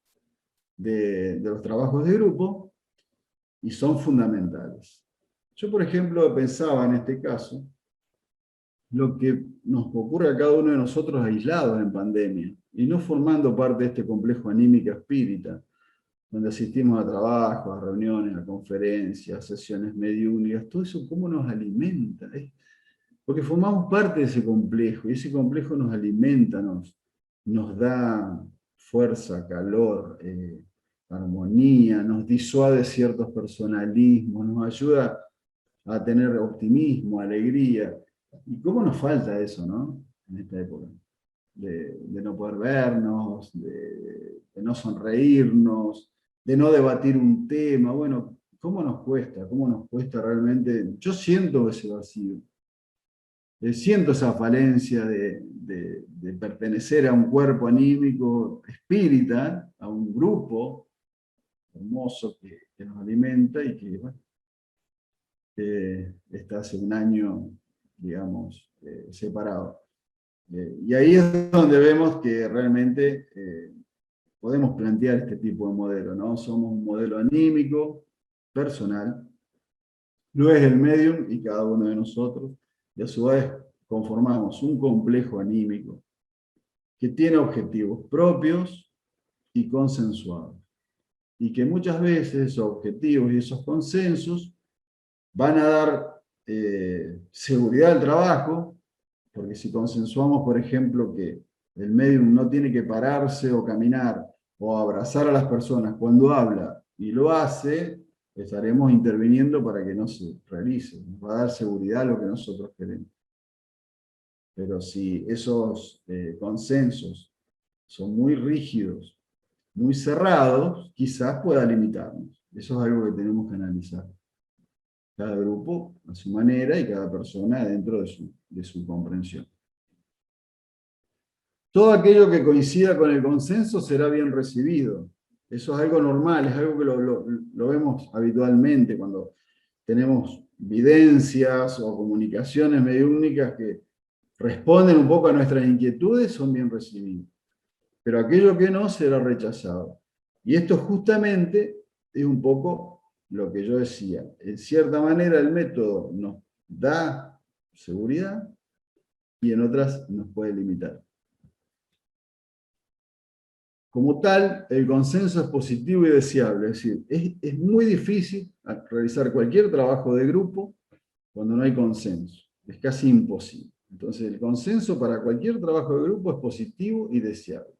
de los trabajos de grupo y son fundamentales. Yo, por ejemplo, pensaba en este caso, lo que nos ocurre a cada uno de nosotros aislados en pandemia, y no formando parte de este complejo anímico espírita, donde asistimos a trabajos, a reuniones, a conferencias, a sesiones mediúnicas, todo eso, ¿cómo nos alimenta? Porque formamos parte de ese complejo, y ese complejo nos alimenta, nos da fuerza, calor, armonía, nos disuade ciertos personalismos, nos ayuda a tener optimismo, alegría. ¿Y cómo nos falta eso, no? En esta época. De no poder vernos, de no sonreírnos, de no debatir un tema. Bueno, ¿cómo nos cuesta? ¿Cómo nos cuesta realmente? Yo siento ese vacío. Siento esa falencia de pertenecer a un cuerpo anímico espírita, a un grupo hermoso que nos alimenta y que, bueno, está hace un año, digamos, separado. Y ahí es donde vemos que realmente podemos plantear este tipo de modelo, ¿no? Somos un modelo anímico, personal, lo es el medium y cada uno de nosotros, y a su vez conformamos un complejo anímico que tiene objetivos propios y consensuados, y que muchas veces esos objetivos y esos consensos van a dar seguridad al trabajo, porque si consensuamos, por ejemplo, que el medium no tiene que pararse o caminar o abrazar a las personas cuando habla y lo hace, estaremos interviniendo para que no se realice. Nos va a dar seguridad a lo que nosotros queremos. Pero si esos consensos son muy rígidos, muy cerrados, quizás pueda limitarnos. Eso es algo que tenemos que analizar. Cada grupo a su manera y cada persona dentro de su comprensión. Todo aquello que coincida con el consenso será bien recibido. Eso es algo normal, es algo que lo vemos habitualmente cuando tenemos videncias o comunicaciones mediúnicas que responden un poco a nuestras inquietudes, son bien recibidos. Pero aquello que no será rechazado. Y esto justamente es un poco lo que yo decía. En cierta manera el método nos da seguridad y en otras nos puede limitar. Como tal, el consenso es positivo y deseable. Es decir, es muy difícil realizar cualquier trabajo de grupo cuando no hay consenso. Es casi imposible. Entonces, el consenso para cualquier trabajo de grupo es positivo y deseable.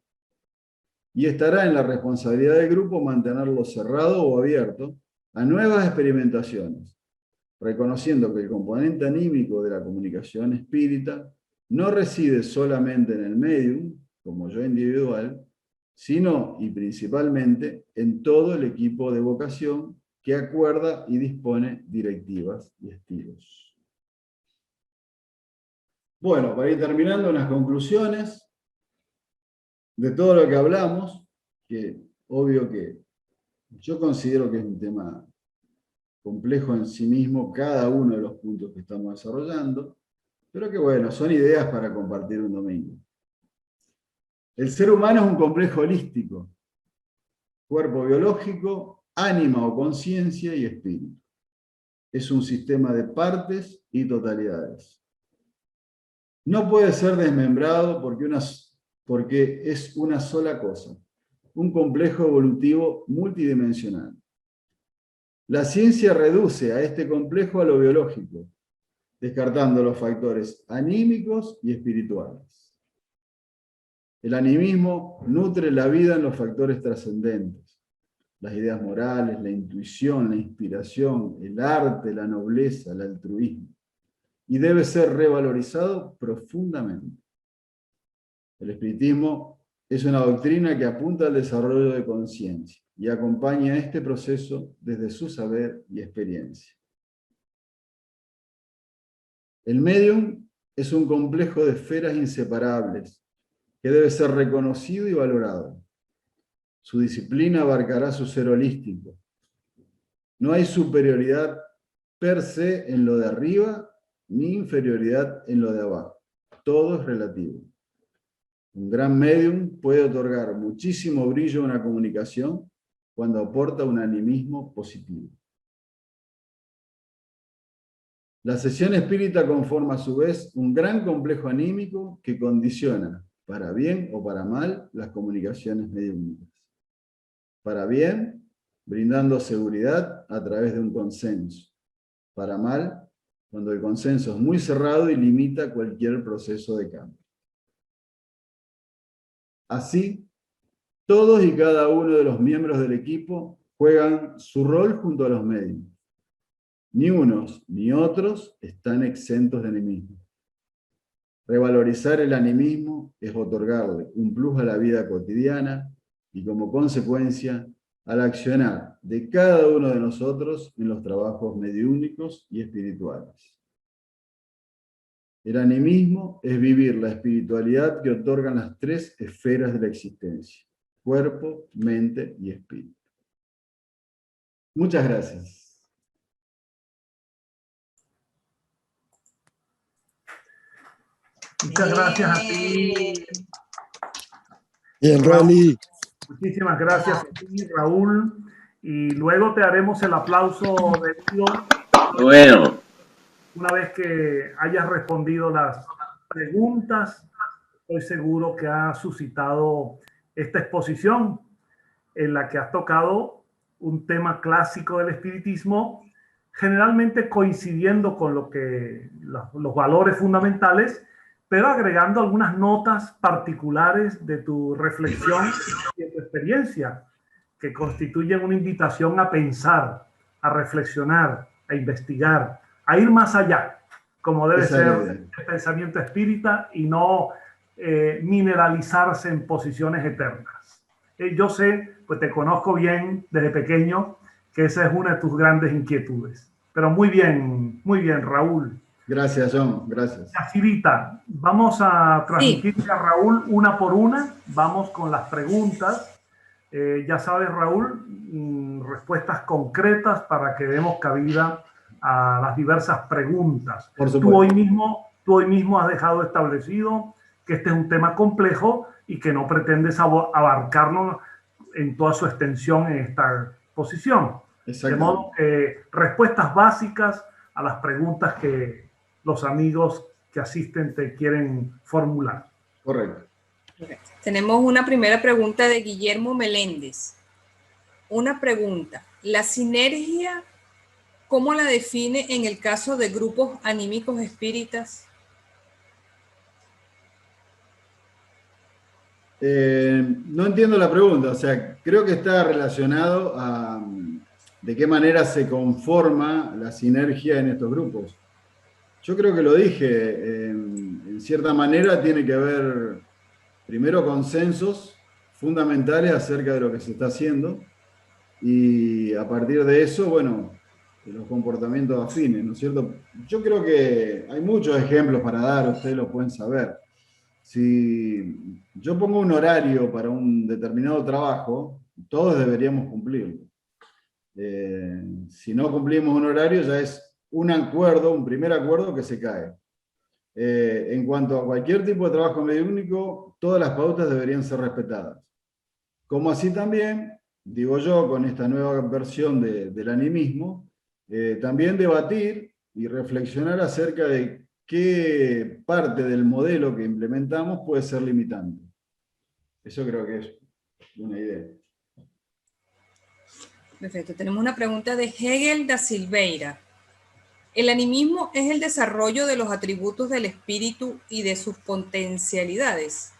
Y estará en la responsabilidad del grupo mantenerlo cerrado o abierto a nuevas experimentaciones, reconociendo que el componente anímico de la comunicación espírita no reside solamente en el medium, como yo individual, sino y principalmente en todo el equipo de vocación que acuerda y dispone directivas y estilos. Bueno, para ir terminando, unas conclusiones de todo lo que hablamos, que obvio que yo considero que es un tema complejo en sí mismo, cada uno de los puntos que estamos desarrollando, pero que bueno, son ideas para compartir un domingo. El ser humano es un complejo holístico, cuerpo biológico, ánima o conciencia y espíritu. Es un sistema de partes y totalidades. No puede ser desmembrado porque es una sola cosa, un complejo evolutivo multidimensional. La ciencia reduce a este complejo a lo biológico, descartando los factores anímicos y espirituales. El animismo nutre la vida en los factores trascendentes, las ideas morales, la intuición, la inspiración, el arte, la nobleza, el altruismo, y debe ser revalorizado profundamente. El espiritismo es una doctrina que apunta al desarrollo de conciencia y acompaña este proceso desde su saber y experiencia. El medium es un complejo de esferas inseparables que debe ser reconocido y valorado. Su disciplina abarcará su ser holístico. No hay superioridad per se en lo de arriba, ni inferioridad en lo de abajo. Todo es relativo. Un gran medium puede otorgar muchísimo brillo a una comunicación cuando aporta un animismo positivo. La sesión espírita conforma a su vez un gran complejo anímico que condiciona, para bien o para mal, las comunicaciones mediúnicas. Para bien, brindando seguridad a través de un consenso. Para mal, cuando el consenso es muy cerrado y limita cualquier proceso de cambio. Así, todos y cada uno de los miembros del equipo juegan su rol junto a los medios. Ni unos ni otros están exentos de animismo. Revalorizar el animismo es otorgarle un plus a la vida cotidiana y, como consecuencia, al accionar de cada uno de nosotros en los trabajos mediúnicos y espirituales. El animismo es vivir la espiritualidad que otorgan las tres esferas de la existencia: cuerpo, mente y espíritu. Muchas gracias. Muchas gracias a ti. Bien, Rolly. Muchísimas gracias a ti, Raúl. Y luego te haremos el aplauso debido. Bueno. Una vez que hayas respondido las preguntas, estoy seguro que ha suscitado esta exposición en la que has tocado un tema clásico del espiritismo, generalmente coincidiendo con lo que los valores fundamentales, pero agregando algunas notas particulares de tu reflexión y de tu experiencia, que constituyen una invitación a pensar, a reflexionar, a investigar, a ir más allá, como debe ser el pensamiento espírita, y no mineralizarse en posiciones eternas. Yo sé, pues te conozco bien desde pequeño, que esa es una de tus grandes inquietudes. Pero muy bien, Raúl. Gracias, John, gracias. Yacirita, vamos a transmitirle a Raúl una por una, vamos con las preguntas. Ya sabes, Raúl, respuestas concretas para que demos cabida a las diversas preguntas. Por supuesto. Tú hoy mismo has dejado establecido que este es un tema complejo y que no pretendes abarcarlo en toda su extensión en esta posición. De modo que respuestas básicas a las preguntas que los amigos que asisten te quieren formular. Correcto. Tenemos una primera pregunta de Guillermo Meléndez. Una pregunta: ¿la sinergia cómo la define en el caso de grupos anímicos espíritas? No entiendo la pregunta, o sea, creo que está relacionado a de qué manera se conforma la sinergia en estos grupos. Yo creo que lo dije, en cierta manera tiene que haber primero consensos fundamentales acerca de lo que se está haciendo, y a partir de eso, bueno, los comportamientos afines, ¿no es cierto? Yo creo que hay muchos ejemplos para dar, ustedes lo pueden saber. Si yo pongo un horario para un determinado trabajo, todos deberíamos cumplirlo. Si no cumplimos un horario, ya es un acuerdo, un primer acuerdo que se cae. En cuanto a cualquier tipo de trabajo mediúnico, todas las pautas deberían ser respetadas. Como así también, digo yo, con esta nueva versión del animismo, también debatir y reflexionar acerca de qué parte del modelo que implementamos puede ser limitante. Eso creo que es una idea. Perfecto. Tenemos una pregunta de Hegel da Silveira. ¿El animismo es el desarrollo de los atributos del espíritu y de sus potencialidades?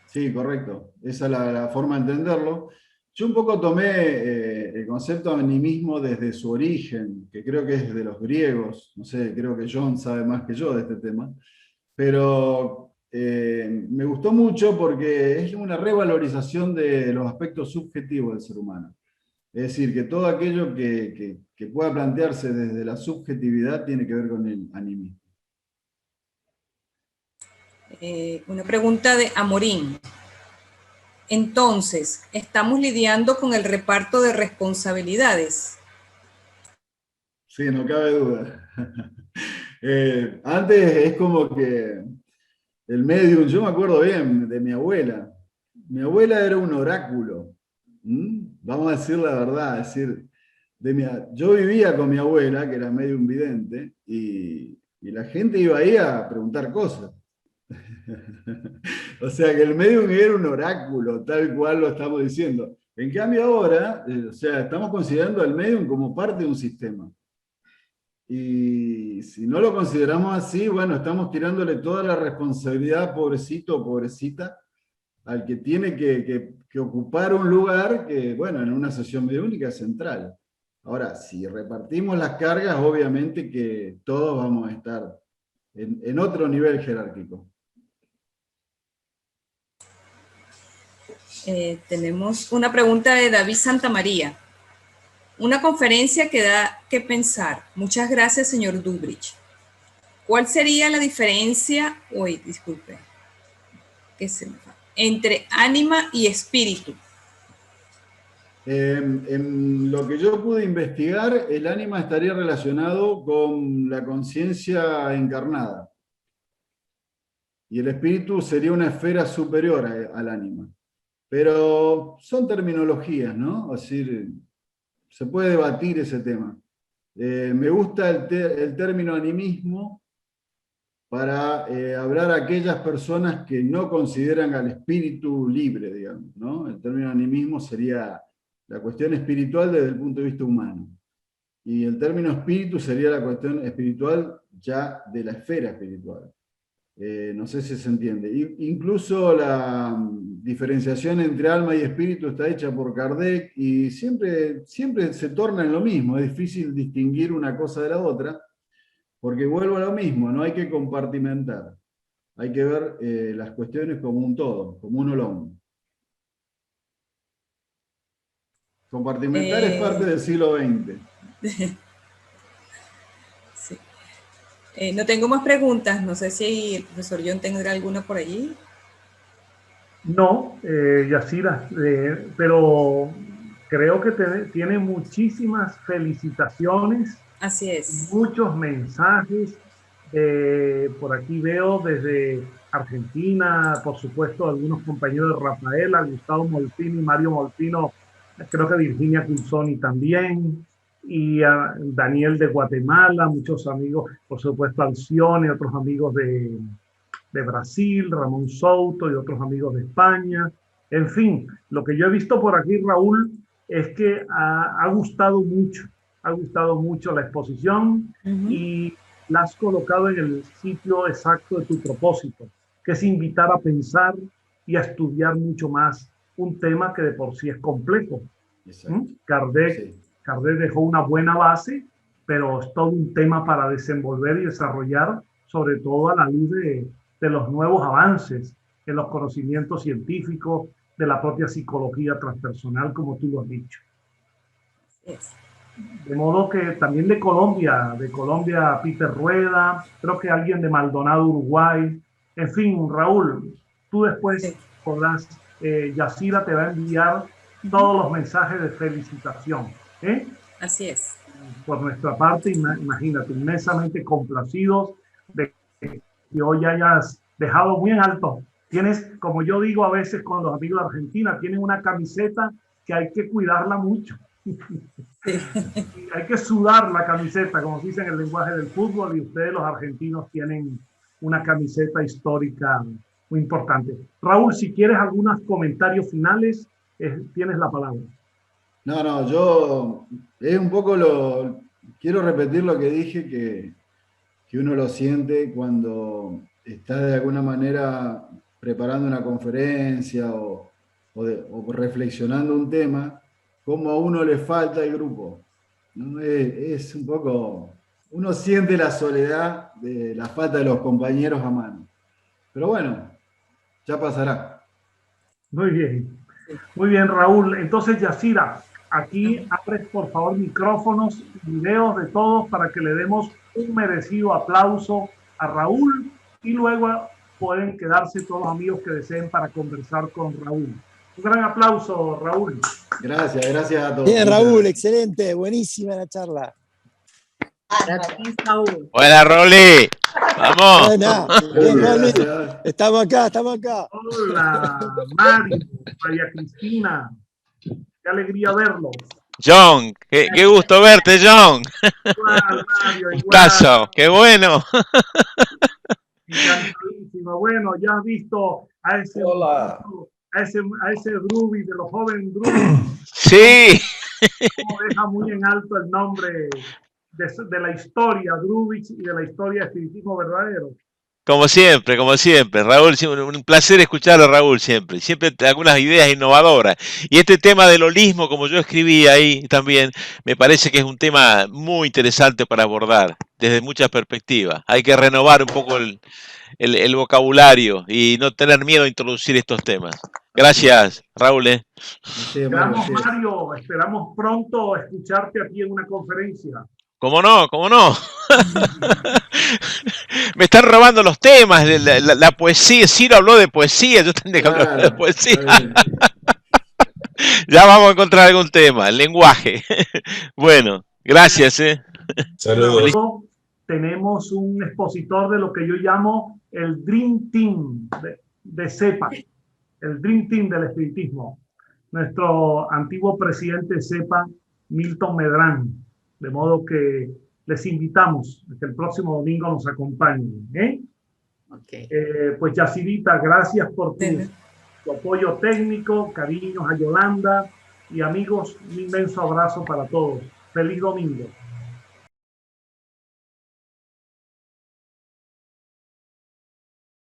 Sí, correcto. Esa es la forma de entenderlo. Yo un poco tomé el concepto de animismo desde su origen, que creo que es de los griegos. No sé, creo que John sabe más que yo de este tema. Pero me gustó mucho porque es una revalorización de los aspectos subjetivos del ser humano. Es decir, que todo aquello que pueda plantearse desde la subjetividad tiene que ver con el animismo. Una pregunta de Amorín. Entonces, ¿estamos lidiando con el reparto de responsabilidades? Sí, no cabe duda. Antes es como que el medium, yo me acuerdo bien de mi abuela. Mi abuela era un oráculo. Vamos a decir la verdad, es decir, Yo vivía con mi abuela, que era medio invidente, y la gente iba ahí a preguntar cosas. O sea que el medium era un oráculo, tal cual lo estamos diciendo. En cambio ahora, o sea, estamos considerando al medium como parte de un sistema. Y si no lo consideramos así, bueno, estamos tirándole toda la responsabilidad, pobrecito o pobrecita, al que tiene que ocupar un lugar que, bueno, en una sesión mediúnica es central. Ahora, si repartimos las cargas, obviamente que todos vamos a estar en otro nivel jerárquico. Tenemos una pregunta de David Santamaría. Una conferencia que da que pensar. Muchas gracias, señor Dubrich. ¿Cuál sería la diferencia, entre ánima y espíritu? En lo que yo pude investigar, el ánima estaría relacionado con la conciencia encarnada. Y el espíritu sería una esfera superior al ánima. Pero son terminologías, ¿no? Es decir, se puede debatir ese tema. Me gusta el término animismo para hablar a aquellas personas que no consideran al espíritu libre, digamos, ¿no? El término animismo sería la cuestión espiritual desde el punto de vista humano. Y el término espíritu sería la cuestión espiritual ya de la esfera espiritual. No sé si se entiende. Incluso la diferenciación entre alma y espíritu está hecha por Kardec y siempre se torna en lo mismo. Es difícil distinguir una cosa de la otra, porque vuelvo a lo mismo, no hay que compartimentar. Hay que ver las cuestiones como un todo, como un olón. Compartimentar es parte del siglo XX. Sí. No tengo más preguntas. No sé si el profesor John tendrá alguna por allí. No, Yacira, pero creo que tiene muchísimas felicitaciones. Así es. Muchos mensajes. Por aquí veo desde Argentina, por supuesto, algunos compañeros de Rafaela, Gustavo Molfino y Mario Molfino, creo que Virginia Cunzoni también, y Daniel de Guatemala, muchos amigos, por supuesto, Alcione, otros amigos de Brasil, Ramón Souto y otros amigos de España. En fin, lo que yo he visto por aquí, Raúl, es que ha gustado mucho la exposición y la has colocado en el sitio exacto de tu propósito, que es invitar a pensar y a estudiar mucho más un tema que de por sí es complejo. Kardec dejó una buena base, pero es todo un tema para desenvolver y desarrollar, sobre todo a la luz de los nuevos avances en los conocimientos científicos, de la propia psicología transpersonal, como tú lo has dicho. De modo que también de Colombia Peter Rueda, creo que alguien de Maldonado, Uruguay. En fin, Raúl, tú después podrás, Yacira te va a enviar todos los mensajes de felicitación. Así es. Por nuestra parte, imagínate, inmensamente complacidos de que hoy hayas dejado muy en alto. Tienes, como yo digo a veces con los amigos de Argentina, tienen una camiseta que hay que cuidarla mucho. Hay que sudar la camiseta, como se dice en el lenguaje del fútbol, y ustedes los argentinos tienen una camiseta histórica muy importante. Raúl, si quieres algunos comentarios finales, tienes la palabra. No, yo es un poco quiero repetir lo que dije, que uno lo siente cuando está de alguna manera preparando una conferencia o reflexionando un tema, como a uno le falta el grupo, ¿no? Es un poco, uno siente la soledad de la falta de los compañeros a mano. Pero bueno, ya pasará. Muy bien, Raúl. Entonces, Yacira, aquí abres por favor micrófonos, videos de todos para que le demos un merecido aplauso a Raúl y luego pueden quedarse todos los amigos que deseen para conversar con Raúl. Un gran aplauso, Raúl. Gracias a todos. Bien, Raúl, excelente, buenísima la charla. Gracias, Raúl. Buena, Rolly. Vamos. Buena. Bien, Rolly. Estamos acá. Hola, María Cristina. Qué alegría verlos. John, qué gusto verte, John. Igual, Mario, igual. Gustazo, qué bueno. Encantadísimo. Bueno, ya has visto a ese, Hola. a ese Drubi, de los jóvenes Drubi, Sí, como deja muy en alto el nombre de la historia Drubich y de la historia de espiritismo verdadero. como siempre, Raúl, un placer escucharlo, Raúl, siempre algunas ideas innovadoras. Y este tema del holismo, como yo escribí ahí también, me parece que es un tema muy interesante para abordar desde muchas perspectivas. Hay que renovar un poco el vocabulario y no tener miedo a introducir estos temas. Gracias, Raúl. Así es, Mario, así es. Mario, esperamos pronto escucharte aquí en una conferencia. ¿Cómo no? ¿Cómo no? Me están robando los temas, la poesía. Ciro habló de poesía, yo tendría que hablar de poesía. Ya vamos a encontrar algún tema, el lenguaje. Bueno, gracias. Saludos. Tenemos un expositor de lo que yo llamo el Dream Team de CEPA, el Dream Team del espiritismo. Nuestro antiguo presidente de CEPA, Milton Medrán. De modo que les invitamos a que el próximo domingo nos acompañen. Okay. Pues Yacidita, gracias por tu apoyo técnico, cariños a Yolanda y amigos, un inmenso abrazo para todos. Feliz domingo.